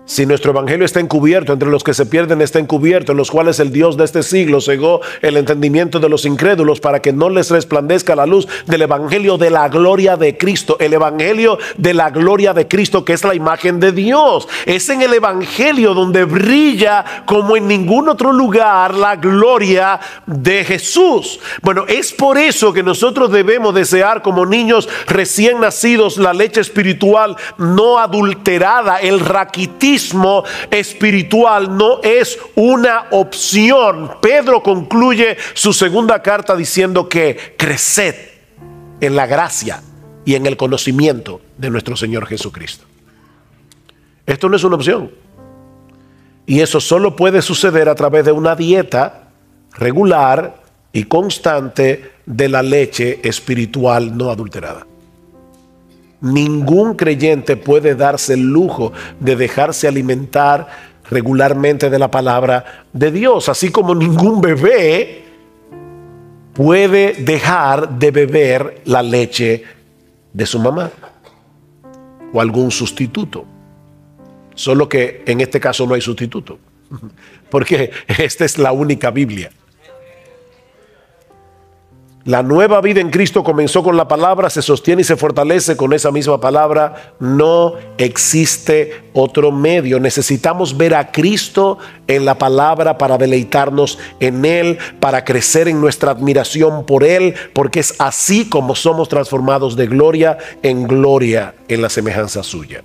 Speaker 1: Si nuestro evangelio está encubierto, entre los que se pierden está encubierto, en los cuales el Dios de este siglo cegó el entendimiento de los incrédulos para que no les resplandezca la luz del evangelio de la gloria de Cristo. El evangelio de la gloria de Cristo, que es la imagen de Dios. Es en el evangelio donde brilla como en ningún otro lugar la gloria de Jesús. Bueno, es por eso que nosotros debemos desear como niños recién nacidos la leche espiritual no adulterada. El raquitismo espiritual no es una opción. Pedro concluye su segunda carta diciendo que creced en la gracia y en el conocimiento de nuestro Señor Jesucristo. Esto no es una opción. Y eso solo puede suceder a través de una dieta regular y constante de la leche espiritual no adulterada. Ningún creyente puede darse el lujo de dejarse alimentar regularmente de la palabra de Dios, así como ningún bebé puede dejar de beber la leche de su mamá o algún sustituto. Solo que en este caso no hay sustituto, porque esta es la única Biblia. La nueva vida en Cristo comenzó con la palabra, se sostiene y se fortalece con esa misma palabra. No existe otro medio. Necesitamos ver a Cristo en la palabra para deleitarnos en Él, para crecer en nuestra admiración por Él, porque es así como somos transformados de gloria en gloria en la semejanza suya.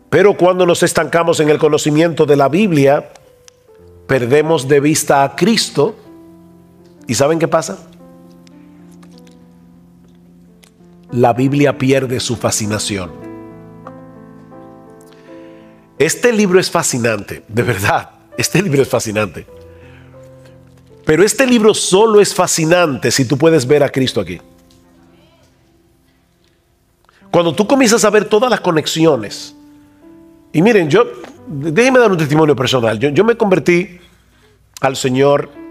Speaker 1: Pero cuando nos estancamos en el conocimiento de la Biblia, perdemos de vista a Cristo. ¿Y saben qué pasa? La Biblia pierde su fascinación. Este libro es fascinante, de verdad. Este libro es fascinante. Pero este libro solo es fascinante si tú puedes ver a Cristo aquí. Cuando tú comienzas a ver todas las conexiones. Y miren, déjenme dar un testimonio personal. Yo me convertí al Señor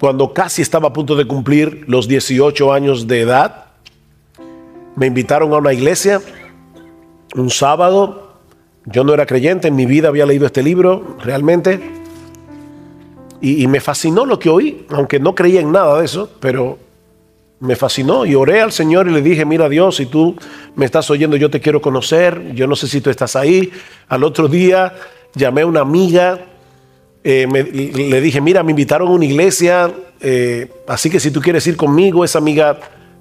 Speaker 1: cuando casi estaba a punto de cumplir los 18 años de edad. Me invitaron a una iglesia un sábado. Yo no era creyente, en mi vida había leído este libro realmente. Y me fascinó lo que oí, aunque no creía en nada de eso, pero me fascinó. Y oré al Señor y le dije, mira Dios, si tú me estás oyendo, yo te quiero conocer. Yo no sé si tú estás ahí. Al otro día llamé a una amiga. Le dije, mira, me invitaron a una iglesia, así que si tú quieres ir conmigo. Esa amiga,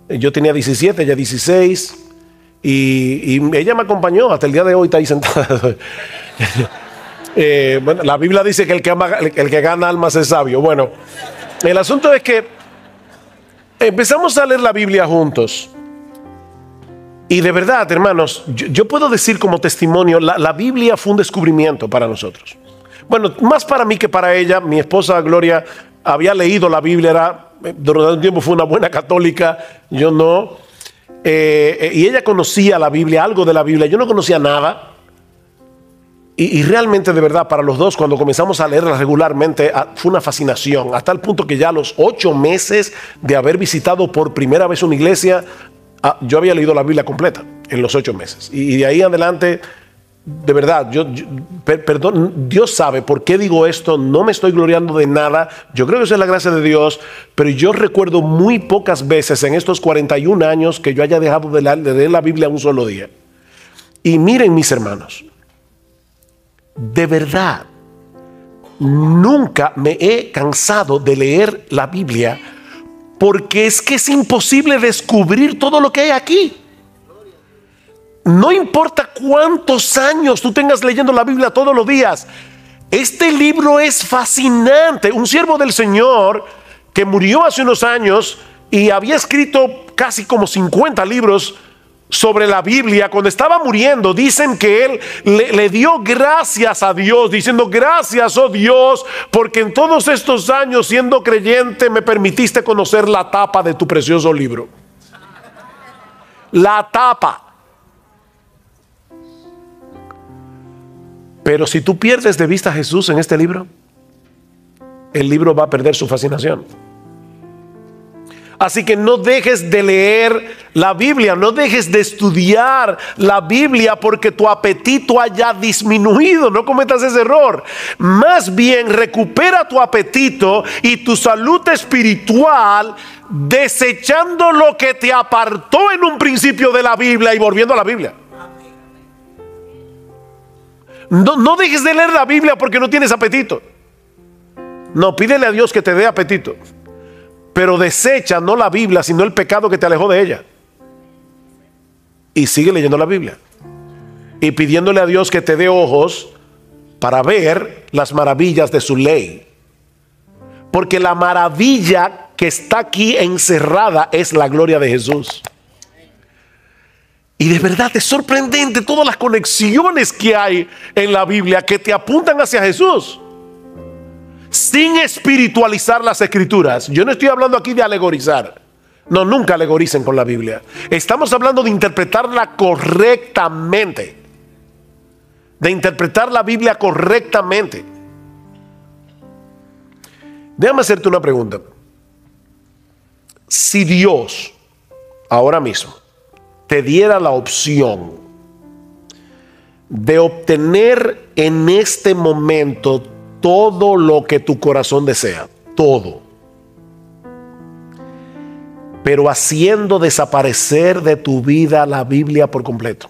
Speaker 1: yo tenía 17, ella 16, y ella me acompañó, hasta el día de hoy está ahí sentada. Bueno, la Biblia dice que el que gana almas es sabio. Bueno, el asunto es que empezamos a leer la Biblia juntos. Y de verdad, hermanos, yo puedo decir como testimonio, la Biblia fue un descubrimiento para nosotros. Bueno, más para mí que para ella. Mi esposa Gloria había leído la Biblia, durante un tiempo fue una buena católica, yo no. Y ella conocía la Biblia, algo de la Biblia, yo no conocía nada. Y realmente, de verdad, para los dos, cuando comenzamos a leerla regularmente, fue una fascinación, hasta el punto que ya a los 8 meses de haber visitado por primera vez una iglesia, yo había leído la Biblia completa en los 8 meses. Y de ahí en adelante, de verdad, perdón, Dios sabe por qué digo esto, no me estoy gloriando de nada, yo creo que eso es la gracia de Dios, pero yo recuerdo muy pocas veces en estos 41 años que yo haya dejado de leer la Biblia un solo día. Y miren, mis hermanos, de verdad, nunca me he cansado de leer la Biblia, porque es que es imposible descubrir todo lo que hay aquí. No importa cuántos años tú tengas leyendo la Biblia todos los días, este libro es fascinante. Un siervo del Señor que murió hace unos años y había escrito casi como 50 libros sobre la Biblia, cuando estaba muriendo, dicen que él le dio gracias a Dios, diciendo: gracias, oh Dios, porque en todos estos años siendo creyente me permitiste conocer la tapa de tu precioso libro. La tapa. Pero si tú pierdes de vista a Jesús en este libro, el libro va a perder su fascinación. Así que no dejes de leer la Biblia, no dejes de estudiar la Biblia porque tu apetito haya disminuido. No cometas ese error. Más bien recupera tu apetito y tu salud espiritual, desechando lo que te apartó en un principio de la Biblia y volviendo a la Biblia. No dejes de leer la Biblia porque no tienes apetito. No, pídele a Dios que te dé apetito. Pero desecha no la Biblia, sino el pecado que te alejó de ella. Y sigue leyendo la Biblia. Y pidiéndole a Dios que te dé ojos para ver las maravillas de su ley. Porque la maravilla que está aquí encerrada es la gloria de Jesús. Y de verdad es sorprendente todas las conexiones que hay en la Biblia que te apuntan hacia Jesús, sin espiritualizar las escrituras. Yo no estoy hablando aquí de alegorizar. No, nunca alegoricen con la Biblia. Estamos hablando de interpretarla correctamente. De interpretar la Biblia correctamente. Déjame hacerte una pregunta. Si Dios ahora mismo te diera la opción de obtener en este momento todo lo que tu corazón desea, todo, pero haciendo desaparecer de tu vida la Biblia por completo.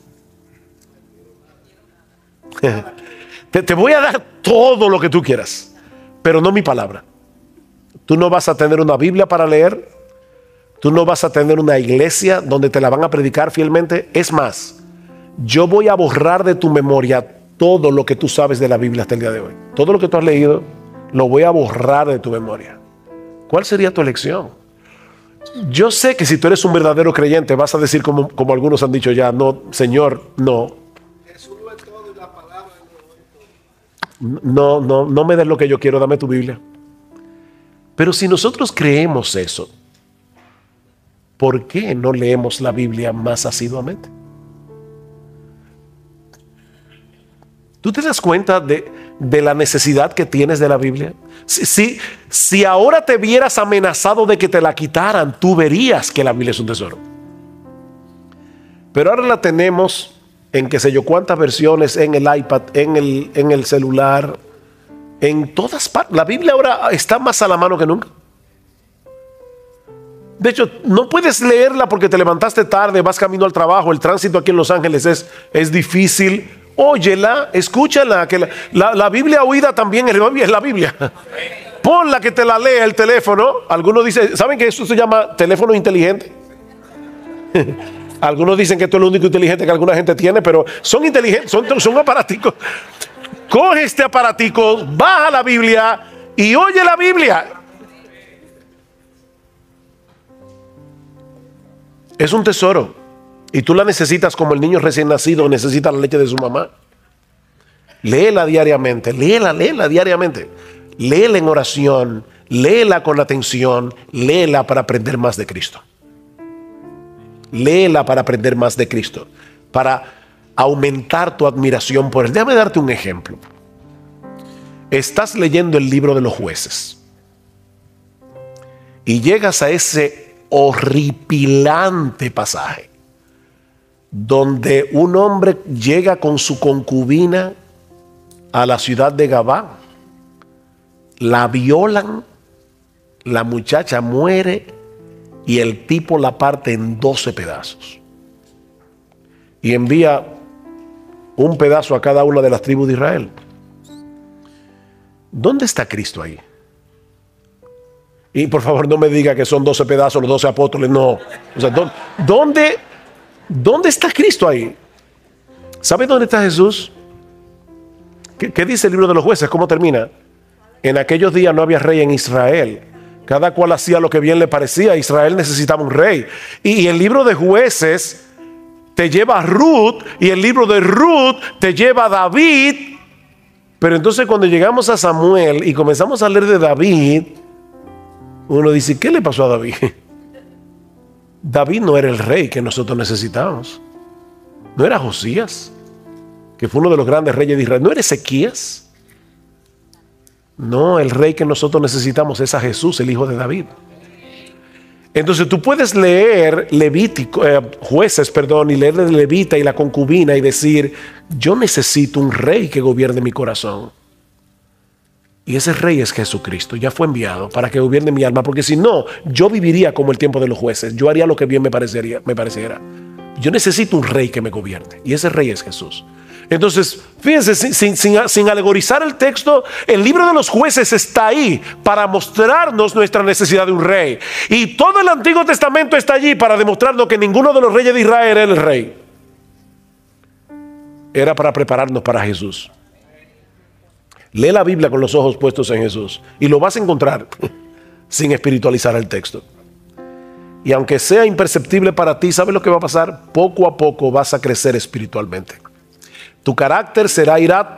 Speaker 1: Te voy a dar todo lo que tú quieras, pero no mi palabra. Tú no vas a tener una Biblia para leer. Tú no vas a tener una iglesia donde te la van a predicar fielmente. Es más, yo voy a borrar de tu memoria todo lo que tú sabes de la Biblia hasta el día de hoy. Todo lo que tú has leído, lo voy a borrar de tu memoria. ¿Cuál sería tu elección? Yo sé que si tú eres un verdadero creyente, vas a decir como algunos han dicho ya: no, Señor, no. Jesús lo es todo y la palabra no me des lo que yo quiero, dame tu Biblia. Pero si nosotros creemos eso, ¿por qué no leemos la Biblia más asiduamente? ¿Tú te das cuenta de la necesidad que tienes de la Biblia? Si ahora te vieras amenazado de que te la quitaran, tú verías que la Biblia es un tesoro. Pero ahora la tenemos en qué sé yo cuántas versiones, en el iPad, en el celular, en todas partes. La Biblia ahora está más a la mano que nunca. De hecho, no puedes leerla porque te levantaste tarde, vas camino al trabajo, el tránsito aquí en Los Ángeles es difícil. Óyela, escúchala, que la Biblia oída también es la Biblia. Ponla que te la lea el teléfono. Algunos dicen, ¿saben que eso se llama teléfono inteligente? Algunos dicen que esto es lo único inteligente que alguna gente tiene, pero son inteligentes, son aparaticos. Coge este aparatico, baja la Biblia y oye la Biblia. Es un tesoro. Y tú la necesitas como el niño recién nacido necesita la leche de su mamá. Léela diariamente, léela diariamente. Léela en oración, léela con atención, léela para aprender más de Cristo. Léela para aprender más de Cristo, para aumentar tu admiración por Él. Déjame darte un ejemplo. Estás leyendo el libro de los Jueces y llegas a ese horripilante pasaje donde un hombre llega con su concubina a la ciudad de Gabá, la violan, la muchacha muere y el tipo la parte en 12 pedazos y envía un pedazo a cada una de las tribus de Israel. ¿Dónde está Cristo ahí? Y por favor no me diga que son 12 pedazos los 12 apóstoles, no. O sea, ¿dónde está Cristo ahí? ¿Sabe dónde está Jesús? ¿Qué dice el libro de los Jueces? ¿Cómo termina? En aquellos días no había rey en Israel. Cada cual hacía lo que bien le parecía. Israel necesitaba un rey. Y el libro de Jueces te lleva a Ruth, y el libro de Ruth te lleva a David. Pero entonces cuando llegamos a Samuel y comenzamos a leer de David, uno dice, ¿qué le pasó a David? David no era el rey que nosotros necesitábamos. No era Josías, que fue uno de los grandes reyes de Israel. No era Ezequías. No, el rey que nosotros necesitamos es a Jesús, el hijo de David. Entonces tú puedes leer Jueces, y leer de Levita y la concubina y decir, yo necesito un rey que gobierne mi corazón. Y ese rey es Jesucristo, ya fue enviado para que gobierne mi alma, porque si no, yo viviría como el tiempo de los jueces, yo haría lo que bien me pareciera. Yo necesito un rey que me gobierne, y ese rey es Jesús. Entonces, fíjense, sin alegorizar el texto, el libro de los Jueces está ahí para mostrarnos nuestra necesidad de un rey. Y todo el Antiguo Testamento está allí para demostrarnos que ninguno de los reyes de Israel era el rey. Era para prepararnos para Jesús. Lee la Biblia con los ojos puestos en Jesús y lo vas a encontrar sin espiritualizar el texto. Y aunque sea imperceptible para ti, ¿sabes lo que va a pasar? Poco a poco vas a crecer espiritualmente. Tu carácter irá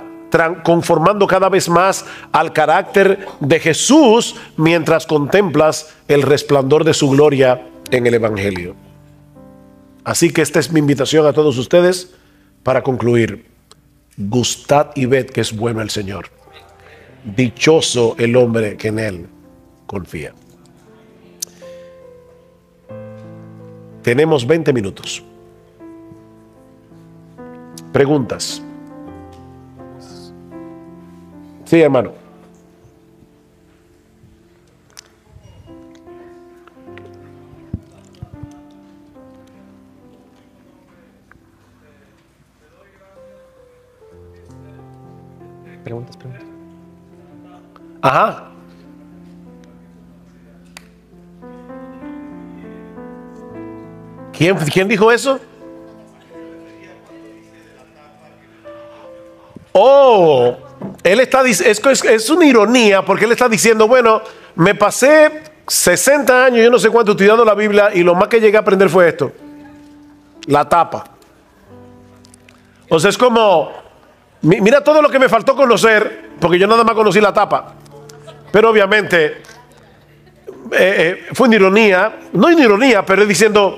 Speaker 1: conformando cada vez más al carácter de Jesús mientras contemplas el resplandor de su gloria en el Evangelio. Así que esta es mi invitación a todos ustedes para concluir. Gustad y ved que es bueno el Señor. Dichoso el hombre que en Él confía. Tenemos 20 minutos. Preguntas. Sí, hermano.
Speaker 2: Preguntas.
Speaker 1: Ajá. ¿Quién dijo eso? Oh, él está diciendo, es una ironía, porque él está diciendo, bueno, me pasé 60 años, yo no sé cuánto estudiando la Biblia, y lo más que llegué a aprender fue esto: la tapa. O sea, es como, mira todo lo que me faltó conocer, porque yo nada más conocí la tapa. Pero obviamente fue una ironía, no una ironía, pero es diciendo,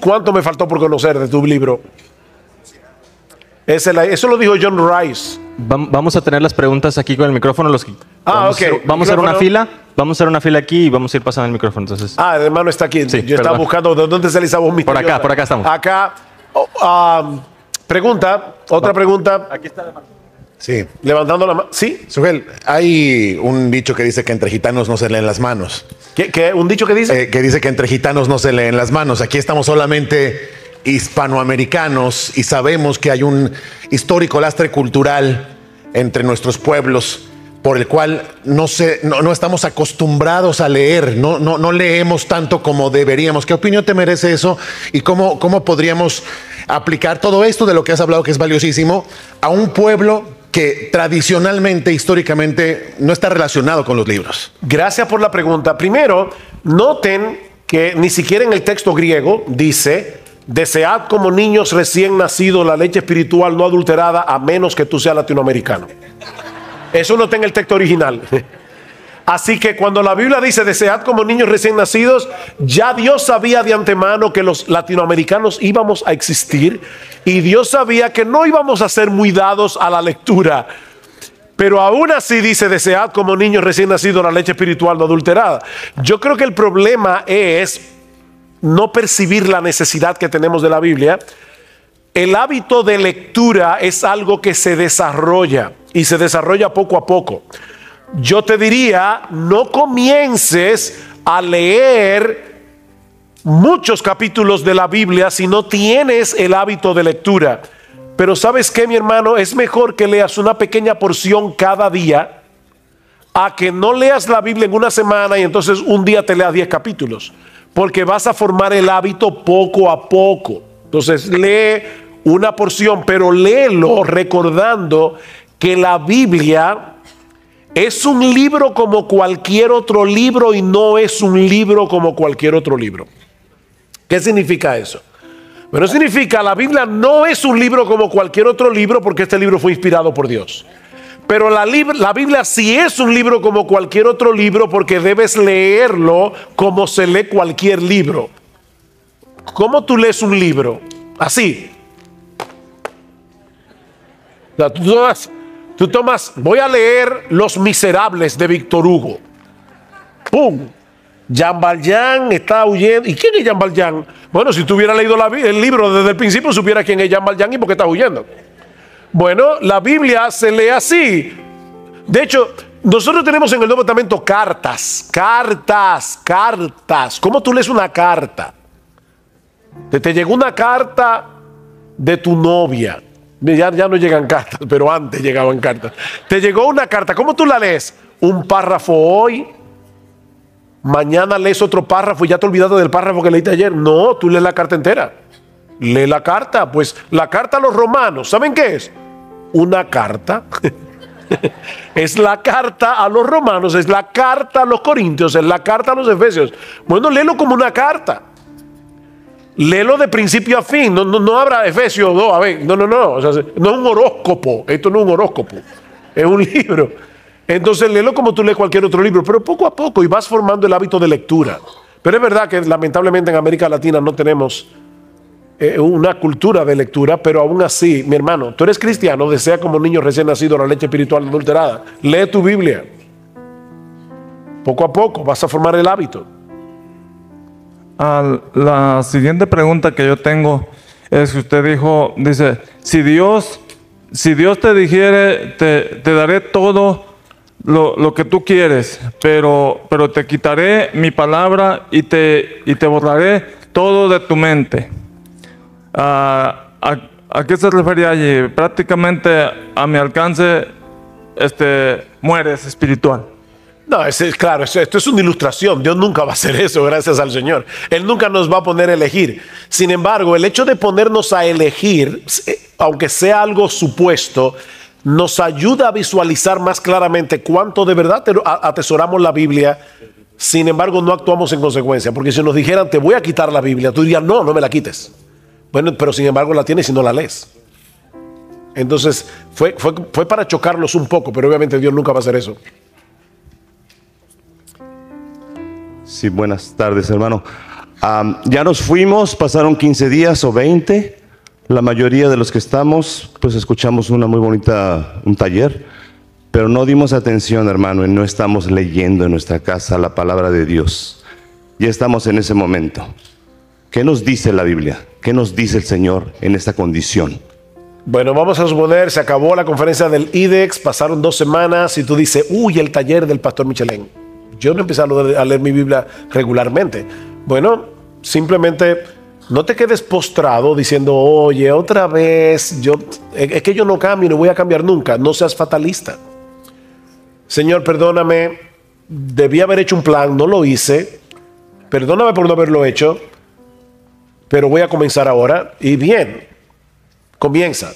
Speaker 1: cuánto me faltó por conocer de tu libro. Eso lo dijo John Rice.
Speaker 2: Vamos a tener las preguntas aquí con el micrófono. Vamos a hacer una fila. Vamos a hacer una fila aquí y vamos a ir pasando el micrófono. Entonces.
Speaker 1: El hermano está aquí.
Speaker 2: Sí,
Speaker 1: yo estaba buscando de dónde sale esa voz misteriosa.
Speaker 2: Por acá estamos.
Speaker 1: Acá. Otra pregunta. Aquí está el hermano.
Speaker 3: Sí.
Speaker 1: Levantando la mano. Sí.
Speaker 3: Sugel, hay un dicho que dice que entre gitanos no se leen las manos.
Speaker 1: ¿Qué? ¿Un dicho que dice?
Speaker 3: Que dice que entre gitanos no se leen las manos. Aquí estamos solamente hispanoamericanos y sabemos que hay un histórico lastre cultural entre nuestros pueblos por el cual no estamos acostumbrados a leer, no leemos tanto como deberíamos. ¿Qué opinión te merece eso? ¿Y cómo podríamos aplicar todo esto de lo que has hablado, que es valiosísimo, a un pueblo que tradicionalmente, históricamente, no está relacionado con los libros?
Speaker 1: Gracias por la pregunta. Primero, noten que ni siquiera en el texto griego dice: desead como niños recién nacidos la leche espiritual no adulterada, a menos que tú seas latinoamericano. Eso no está en el texto original. Así que cuando la Biblia dice desead como niños recién nacidos, ya Dios sabía de antemano que los latinoamericanos íbamos a existir, y Dios sabía que no íbamos a ser muy dados a la lectura. Pero aún así dice: desead como niños recién nacidos la leche espiritual no adulterada. Yo creo que el problema es no percibir la necesidad que tenemos de la Biblia. El hábito de lectura es algo que se desarrolla, y se desarrolla poco a poco. Yo te diría, no comiences a leer muchos capítulos de la Biblia si no tienes el hábito de lectura. Pero ¿sabes qué, mi hermano? Es mejor que leas una pequeña porción cada día a que no leas la Biblia en una semana y entonces un día te leas 10 capítulos. Porque vas a formar el hábito poco a poco. Entonces lee una porción, pero léelo recordando que la Biblia es un libro como cualquier otro libro y no es un libro como cualquier otro libro. ¿Qué significa eso? Pero significa, la Biblia no es un libro como cualquier otro libro, porque este libro fue inspirado por Dios. Pero la Biblia sí es un libro como cualquier otro libro, porque debes leerlo como se lee cualquier libro. ¿Cómo tú lees un libro? Así. O sea, tú tomas, voy a leer Los Miserables de Víctor Hugo. ¡Pum! Jean Valjean está huyendo. ¿Y quién es Jean Valjean? Bueno, si tú hubieras leído el libro desde el principio, supiera quién es Jean Valjean y por qué está huyendo. Bueno, la Biblia se lee así. De hecho, nosotros tenemos en el Nuevo Testamento cartas. ¿Cómo tú lees una carta? Te llegó una carta de tu novia. Ya no llegan cartas, pero antes llegaban cartas. Te llegó una carta. ¿Cómo tú la lees? Un párrafo hoy. Mañana lees otro párrafo y ya te olvidaste del párrafo que leíste ayer. No, tú lees la carta entera. Lee la carta. Pues la carta a los romanos, ¿saben qué es? Una carta. Es la carta a los romanos, es la carta a los corintios, es la carta a los efesios. Bueno, léelo como una carta. Léelo de principio a fin. No habrá Efesios 2. A ver, no. O sea, no es un horóscopo. Esto no es un horóscopo. Es un libro. Entonces léelo como tú lees cualquier otro libro, pero poco a poco, y vas formando el hábito de lectura. Pero es verdad que lamentablemente en América Latina no tenemos una cultura de lectura, pero aún así, mi hermano, tú eres cristiano, desea como niño recién nacido la leche espiritual adulterada. Lee tu Biblia. Poco a poco vas a formar el hábito.
Speaker 4: La siguiente pregunta que yo tengo es que usted dice, si Dios te dijere, te daré todo lo que tú quieres, pero te quitaré mi palabra y te borraré todo de tu mente. ¿A qué se refería allí? Prácticamente a mi alcance mueres espiritual.
Speaker 1: No, claro, esto es una ilustración. Dios nunca va a hacer eso, gracias al Señor. Él nunca nos va a poner a elegir. Sin embargo, el hecho de ponernos a elegir, aunque sea algo supuesto, nos ayuda a visualizar más claramente cuánto de verdad atesoramos la Biblia. Sin embargo, no actuamos en consecuencia. Porque si nos dijeran, te voy a quitar la Biblia, tú dirías, no me la quites. Bueno, pero sin embargo la tienes y no la lees. Entonces, fue para chocarlos un poco, pero obviamente Dios nunca va a hacer eso.
Speaker 5: Sí, buenas tardes, hermano. Ya nos fuimos, pasaron 15 días o 20. La mayoría de los que estamos, pues escuchamos un taller, pero no dimos atención, hermano, y no estamos leyendo en nuestra casa la palabra de Dios. Ya estamos en ese momento. ¿Qué nos dice la Biblia? ¿Qué nos dice el Señor en esta condición?
Speaker 1: Bueno, vamos a suponer, se acabó la conferencia del IDEX, pasaron 2 semanas y tú dices, el taller del pastor Michelén. Yo no empecé a leer mi Biblia regularmente. Bueno, simplemente no te quedes postrado diciendo, oye, otra vez, es que yo no cambio y no voy a cambiar nunca. No seas fatalista. Señor, perdóname, debí haber hecho un plan, no lo hice. Perdóname por no haberlo hecho, pero voy a comenzar ahora. Y bien, comienza.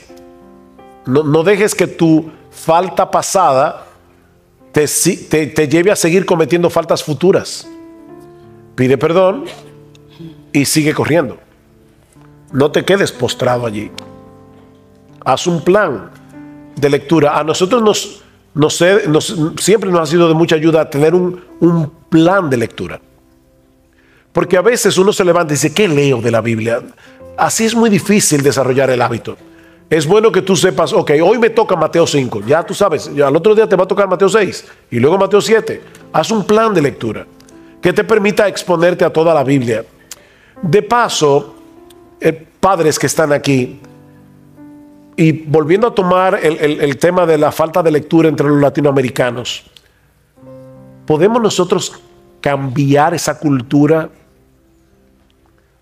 Speaker 1: No dejes que tu falta pasada te lleve a seguir cometiendo faltas futuras. Pide perdón y sigue corriendo. No te quedes postrado allí. Haz un plan de lectura. A nosotros siempre nos ha sido de mucha ayuda tener un plan de lectura. Porque a veces uno se levanta y dice, ¿qué leo de la Biblia? Así es muy difícil desarrollar el hábito. Es bueno que tú sepas, ok, hoy me toca Mateo 5, ya tú sabes, ya al otro día te va a tocar Mateo 6 y luego Mateo 7. Haz un plan de lectura que te permita exponerte a toda la Biblia. De paso, padres que están aquí, y volviendo a tomar el tema de la falta de lectura entre los latinoamericanos, ¿podemos nosotros cambiar esa cultura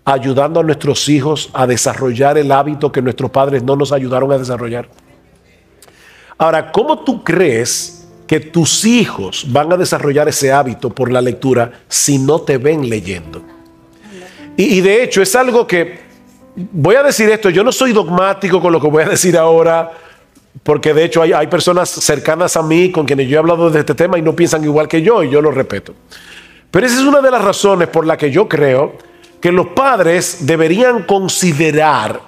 Speaker 1: ayudando a nuestros hijos a desarrollar el hábito que nuestros padres no nos ayudaron a desarrollar? Ahora, ¿cómo tú crees que tus hijos van a desarrollar ese hábito por la lectura si no te ven leyendo? Y de hecho es algo que, voy a decir esto, yo no soy dogmático con lo que voy a decir ahora, porque de hecho hay personas cercanas a mí con quienes yo he hablado de este tema y no piensan igual que yo, y yo lo respeto. Pero esa es una de las razones por la que yo creo que los padres deberían considerar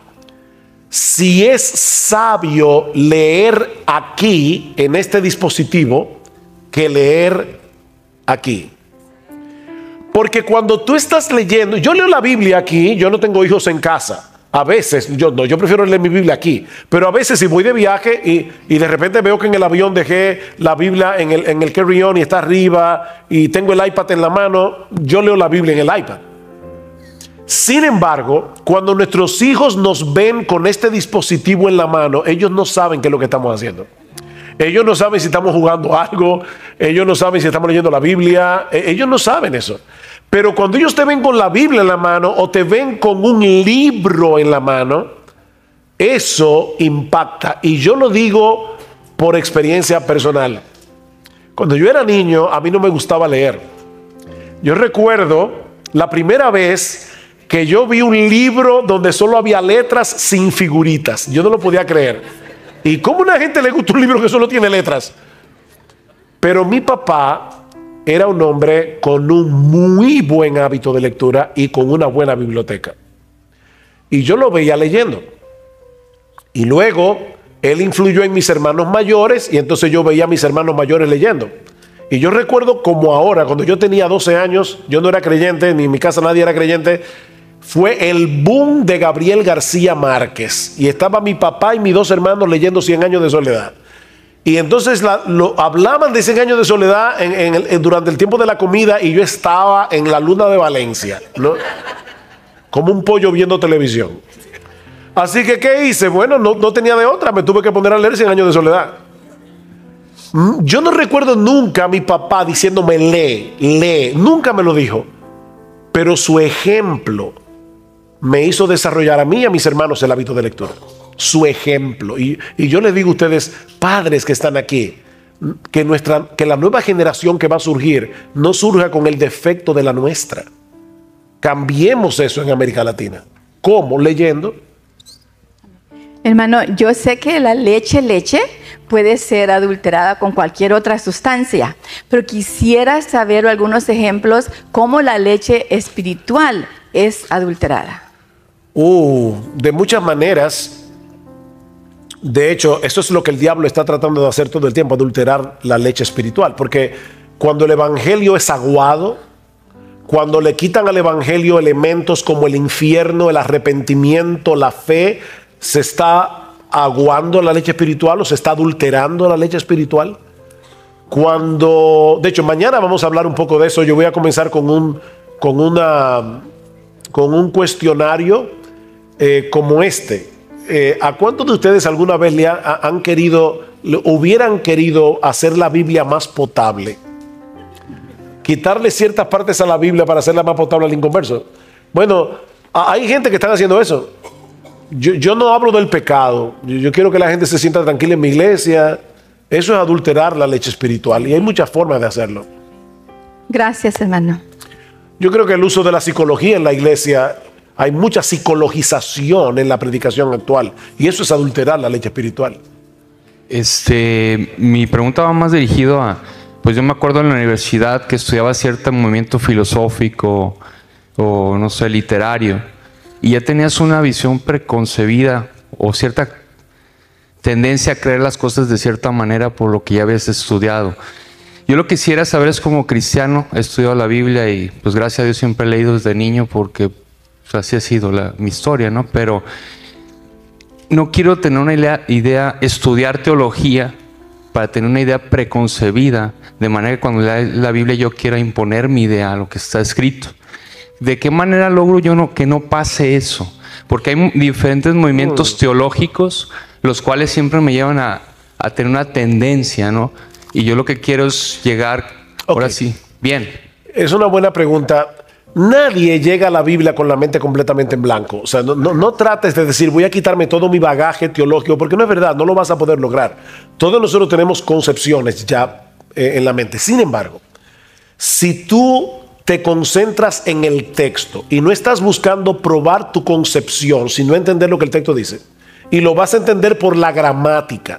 Speaker 1: si es sabio leer aquí, en este dispositivo, que leer aquí. Porque cuando tú estás leyendo, yo leo la Biblia aquí, yo no tengo hijos en casa. A veces, yo prefiero leer mi Biblia aquí. Pero a veces si voy de viaje y de repente veo que en el avión dejé la Biblia en el carry-on y está arriba y tengo el iPad en la mano, yo leo la Biblia en el iPad. Sin embargo, cuando nuestros hijos nos ven con este dispositivo en la mano, ellos no saben qué es lo que estamos haciendo. Ellos no saben si estamos jugando algo, ellos no saben si estamos leyendo la Biblia, ellos no saben eso. Pero cuando ellos te ven con la Biblia en la mano o te ven con un libro en la mano, eso impacta. Y yo lo digo por experiencia personal. Cuando yo era niño, a mí no me gustaba leer. Yo recuerdo la primera vez que yo vi un libro donde solo había letras sin figuritas. Yo no lo podía creer. ¿Y cómo a una gente le gusta un libro que solo tiene letras? Pero mi papá era un hombre con un muy buen hábito de lectura y con una buena biblioteca. Y yo lo veía leyendo. Y luego él influyó en mis hermanos mayores y entonces yo veía a mis hermanos mayores leyendo. Y yo recuerdo como ahora, cuando yo tenía 12 años, yo no era creyente, ni en mi casa nadie era creyente, fue el boom de Gabriel García Márquez. Y estaba mi papá y mis dos hermanos leyendo 100 años de soledad. Y entonces hablaban de 100 años de soledad durante el tiempo de la comida y yo estaba en la luna de Valencia, ¿no? Como un pollo viendo televisión. Así que, ¿qué hice? Bueno, no tenía de otra, me tuve que poner a leer 100 años de soledad. Yo no recuerdo nunca a mi papá diciéndome lee, nunca me lo dijo. Pero su ejemplo me hizo desarrollar a mí y a mis hermanos el hábito de lectura. Su ejemplo. Y yo les digo a ustedes, padres que están aquí, que la nueva generación que va a surgir no surja con el defecto de la nuestra. Cambiemos eso en América Latina. ¿Cómo? Leyendo.
Speaker 6: Hermano, yo sé que la leche puede ser adulterada con cualquier otra sustancia, pero quisiera saber algunos ejemplos cómo la leche espiritual es adulterada.
Speaker 1: De muchas maneras. De hecho, eso es lo que el diablo está tratando de hacer todo el tiempo, adulterar la leche espiritual. Porque cuando el evangelio es aguado, cuando le quitan al evangelio elementos como el infierno, el arrepentimiento, la fe, se está aguando la leche espiritual o se está adulterando la leche espiritual. De hecho, mañana vamos a hablar un poco de eso. Yo voy a comenzar con un cuestionario como este. ¿A cuántos de ustedes alguna vez hubieran querido hacer la Biblia más potable? Quitarle ciertas partes a la Biblia para hacerla más potable al inconverso. Bueno, hay gente que están haciendo eso. Yo no hablo del pecado. Yo quiero que la gente se sienta tranquila en mi iglesia. Eso es adulterar la leche espiritual y hay muchas formas de hacerlo.
Speaker 6: Gracias, hermano. Yo
Speaker 1: creo que el uso de la psicología en la iglesia, hay mucha psicologización en la predicación actual y eso es adulterar la leche espiritual.
Speaker 7: Mi pregunta va más dirigido a, pues yo me acuerdo en la universidad que estudiaba cierto movimiento filosófico o no sé, literario, y ya tenías una visión preconcebida o cierta tendencia a creer las cosas de cierta manera por lo que ya habías estudiado. Yo lo que quisiera saber es, como cristiano, he estudiado la Biblia y pues gracias a Dios siempre he leído desde niño porque pues, así ha sido mi historia, ¿no? Pero no quiero tener una idea, estudiar teología para tener una idea preconcebida, de manera que cuando lea la Biblia yo quiera imponer mi idea a lo que está escrito. ¿De qué manera logro yo que no pase eso? Porque hay diferentes movimientos teológicos, los cuales siempre me llevan a tener una tendencia, ¿no? Y yo lo que quiero es llegar, ahora sí, bien.
Speaker 1: Es una buena pregunta. Nadie llega a la Biblia con la mente completamente en blanco. O sea, no trates de decir, voy a quitarme todo mi bagaje teológico, porque no es verdad, no lo vas a poder lograr. Todos nosotros tenemos concepciones ya en la mente. Sin embargo, si tú te concentras en el texto y no estás buscando probar tu concepción, sino entender lo que el texto dice, y lo vas a entender por la gramática.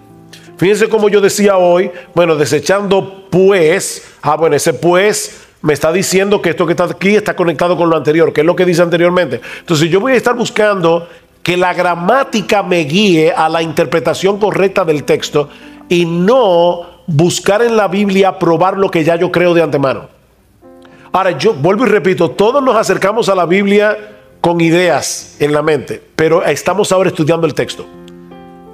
Speaker 1: Fíjense como yo decía hoy, bueno, desechando pues, bueno, ese pues me está diciendo que esto que está aquí está conectado con lo anterior, que es lo que dice anteriormente. Entonces yo voy a estar buscando que la gramática me guíe a la interpretación correcta del texto y no buscar en la Biblia probar lo que ya yo creo de antemano. Ahora, yo vuelvo y repito, todos nos acercamos a la Biblia con ideas en la mente, pero estamos ahora estudiando el texto.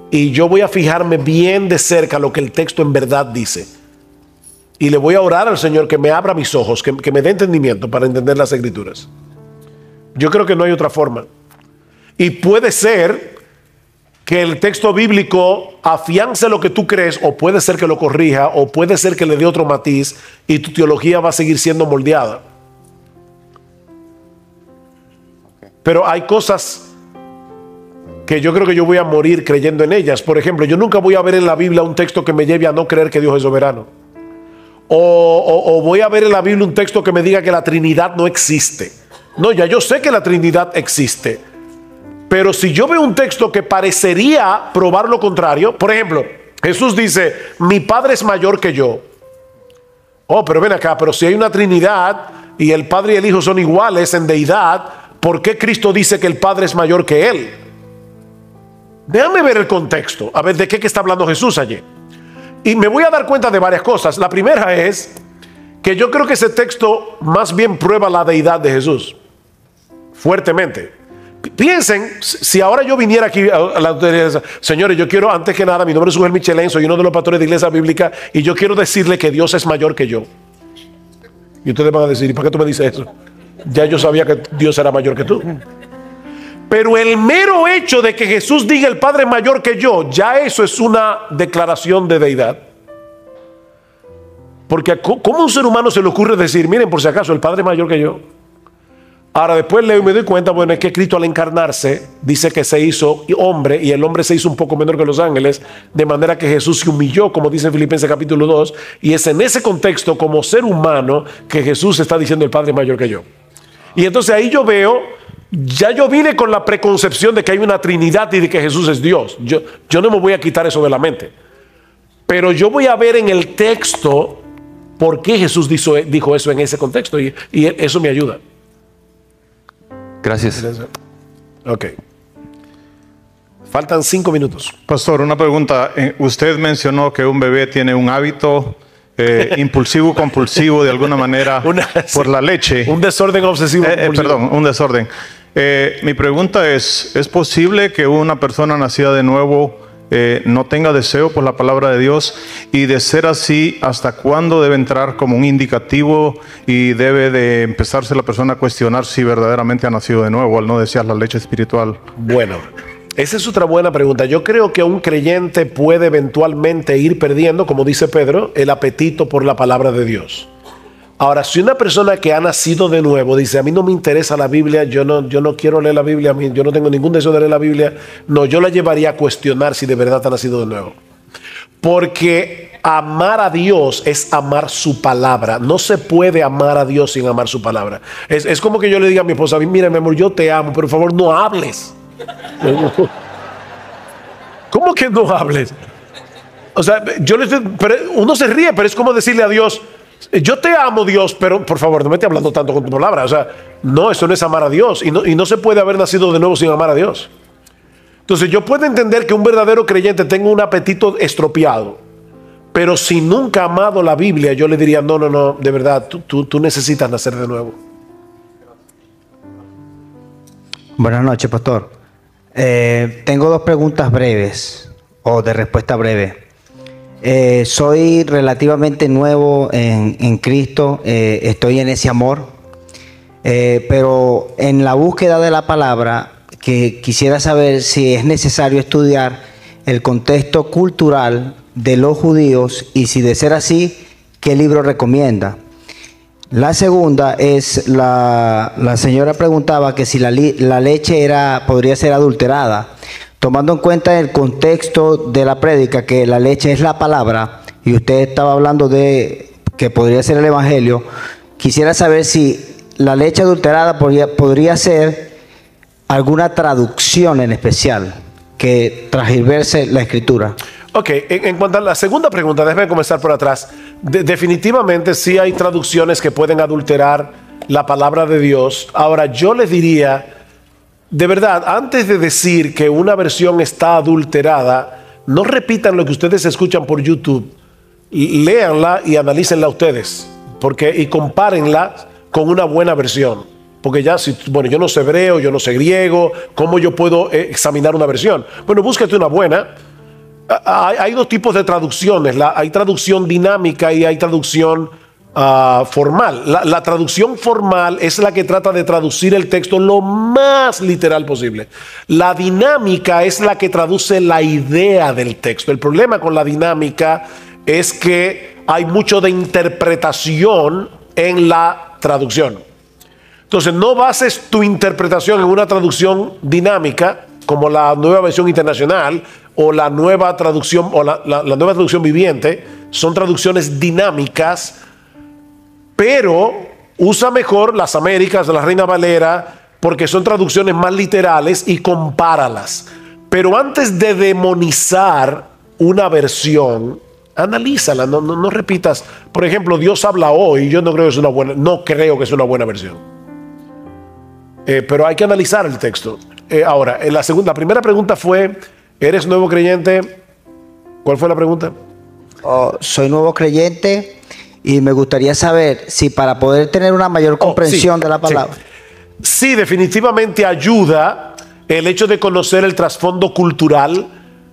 Speaker 1: Y yo voy a fijarme bien de cerca lo que el texto en verdad dice. Y le voy a orar al Señor que me abra mis ojos, que me dé entendimiento para entender las Escrituras. Yo creo que no hay otra forma. Y puede ser que el texto bíblico afiance lo que tú crees, o puede ser que lo corrija, o puede ser que le dé otro matiz y tu teología va a seguir siendo moldeada. Pero hay cosas que yo creo que yo voy a morir creyendo en ellas. Por ejemplo, yo nunca voy a ver en la Biblia un texto que me lleve a no creer que Dios es soberano. O voy a ver en la Biblia un texto que me diga que la Trinidad no existe. No, ya yo sé que la Trinidad existe. Pero si yo veo un texto que parecería probar lo contrario, por ejemplo, Jesús dice, mi Padre es mayor que yo. Oh, pero ven acá, pero si hay una Trinidad y el Padre y el Hijo son iguales en deidad, ¿por qué Cristo dice que el Padre es mayor que Él? Déjame ver el contexto, a ver de qué está hablando Jesús allí. Y me voy a dar cuenta de varias cosas. La primera es que yo creo que ese texto más bien prueba la deidad de Jesús. Fuertemente. Piensen, si ahora yo viniera aquí a la autoridad, señores, yo quiero, antes que nada, mi nombre es Ugel Michelén, soy uno de los pastores de Iglesia Bíblica y yo quiero decirle que Dios es mayor que yo. Y ustedes van a decir, ¿y para qué tú me dices eso? Ya yo sabía que Dios era mayor que tú. Pero el mero hecho de que Jesús diga el Padre es mayor que yo, ya eso es una declaración de deidad. Porque ¿cómo a un ser humano se le ocurre decir, miren, por si acaso, el Padre es mayor que yo? Ahora después leo y me doy cuenta, bueno, es que Cristo al encarnarse dice que se hizo hombre y el hombre se hizo un poco menor que los ángeles, de manera que Jesús se humilló, como dice en Filipenses capítulo 2, y es en ese contexto como ser humano que Jesús está diciendo el Padre es mayor que yo. Y entonces ahí yo veo, ya yo vine con la preconcepción de que hay una Trinidad y de que Jesús es Dios. Yo no me voy a quitar eso de la mente. Pero yo voy a ver en el texto por qué Jesús dijo eso en ese contexto y eso me ayuda.
Speaker 7: Gracias.
Speaker 1: Ok. Faltan 5 minutos.
Speaker 8: Pastor, una pregunta. Usted mencionó que un bebé tiene un hábito impulsivo, compulsivo, de alguna manera, por la leche.
Speaker 1: Un desorden obsesivo.
Speaker 8: Perdón, un desorden. Mi pregunta ¿es posible que una persona nacida de nuevo no tenga deseo por la palabra de Dios? Y de ser así, ¿hasta cuándo debe entrar como un indicativo y debe de empezarse la persona a cuestionar si verdaderamente ha nacido de nuevo al no desear la leche espiritual?
Speaker 1: Bueno, esa es otra buena pregunta. Yo creo que un creyente puede eventualmente ir perdiendo, como dice Pedro, el apetito por la palabra de Dios. Ahora, si una persona que ha nacido de nuevo dice, a mí no me interesa la Biblia, yo no quiero leer la Biblia, yo no tengo ningún deseo de leer la Biblia, no, yo la llevaría a cuestionar si de verdad ha nacido de nuevo. Porque amar a Dios es amar su palabra. No se puede amar a Dios sin amar su palabra. Es como que yo le diga a mi esposa, mira mi amor, yo te amo, pero por favor no hables. ¿Cómo que no hables? O sea, uno se ríe, pero es como decirle a Dios, yo te amo, Dios, pero por favor no me estés hablando tanto con tu palabra. O sea, no, eso no es amar a Dios y no se puede haber nacido de nuevo sin amar a Dios. Entonces yo puedo entender que un verdadero creyente tenga un apetito estropeado, pero si nunca ha amado la Biblia, yo le diría, no, de verdad, tú necesitas nacer de nuevo.
Speaker 9: Buenas noches, pastor. Tengo 2 preguntas breves o de respuesta breve. Soy relativamente nuevo en Cristo, estoy en ese amor, pero en la búsqueda de la palabra, que quisiera saber si es necesario estudiar el contexto cultural de los judíos y si de ser así, ¿qué libro recomienda? La segunda es, la señora preguntaba que si la leche podría ser adulterada. Tomando en cuenta el contexto de la prédica, que la leche es la palabra, y usted estaba hablando de que podría ser el evangelio, quisiera saber si la leche adulterada podría ser alguna traducción en especial que transgiverse la escritura.
Speaker 1: Ok, en cuanto a la segunda pregunta, déjeme comenzar por atrás. Definitivamente sí hay traducciones que pueden adulterar la palabra de Dios. Ahora, yo les diría, de verdad, antes de decir que una versión está adulterada, no repitan lo que ustedes escuchan por YouTube. Léanla y analícenla ustedes, y compárenla con una buena versión. Porque ya, bueno, yo no sé hebreo, yo no sé griego, ¿cómo yo puedo examinar una versión? Bueno, búsquete una buena. Hay dos tipos de traducciones. Hay traducción dinámica y hay traducción formal. La traducción formal es la que trata de traducir el texto lo más literal posible. La dinámica es la que traduce la idea del texto. El problema con la dinámica es que hay mucho de interpretación en la traducción. Entonces, no bases tu interpretación en una traducción dinámica como la Nueva Versión Internacional o la nueva traducción o la nueva traducción viviente. Son traducciones dinámicas, pero usa mejor las Américas, la Reina Valera, porque son traducciones más literales, y compáralas. Pero antes de demonizar una versión, analízala, no repitas. Por ejemplo, Dios habla hoy, yo no creo que es una buena versión. Pero hay que analizar el texto. Ahora, la primera pregunta fue, ¿eres nuevo creyente? ¿Cuál fue la pregunta?
Speaker 9: Soy nuevo creyente y me gustaría saber si para poder tener una mayor comprensión de la palabra.
Speaker 1: Sí, definitivamente ayuda el hecho de conocer el trasfondo cultural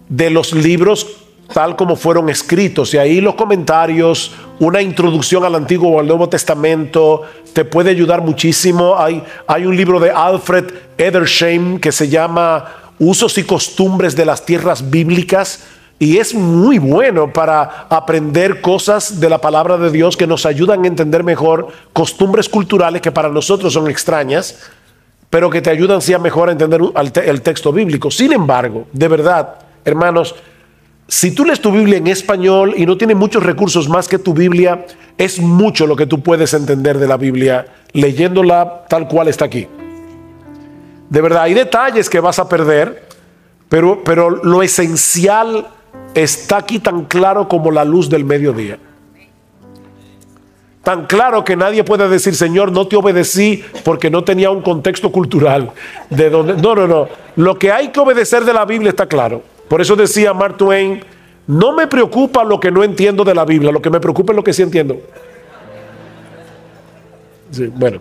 Speaker 1: de los libros tal como fueron escritos, y ahí los comentarios, una introducción al Antiguo o al Nuevo Testamento te puede ayudar muchísimo. Hay un libro de Alfred Edersheim que se llama Usos y Costumbres de las Tierras Bíblicas, y es muy bueno para aprender cosas de la palabra de Dios que nos ayudan a entender mejor costumbres culturales que para nosotros son extrañas, pero que te ayudan sí a mejor a entender el texto bíblico. Sin embargo, de verdad, hermanos, si tú lees tu Biblia en español y no tienes muchos recursos más que tu Biblia, es mucho lo que tú puedes entender de la Biblia leyéndola tal cual está aquí. De verdad, hay detalles que vas a perder, pero lo esencial está aquí tan claro como la luz del mediodía. Tan claro que nadie puede decir, Señor, no te obedecí porque no tenía un contexto cultural. No. Lo que hay que obedecer de la Biblia está claro. Por eso decía Mark Twain, no me preocupa lo que no entiendo de la Biblia, lo que me preocupa es lo que sí entiendo. Sí, bueno.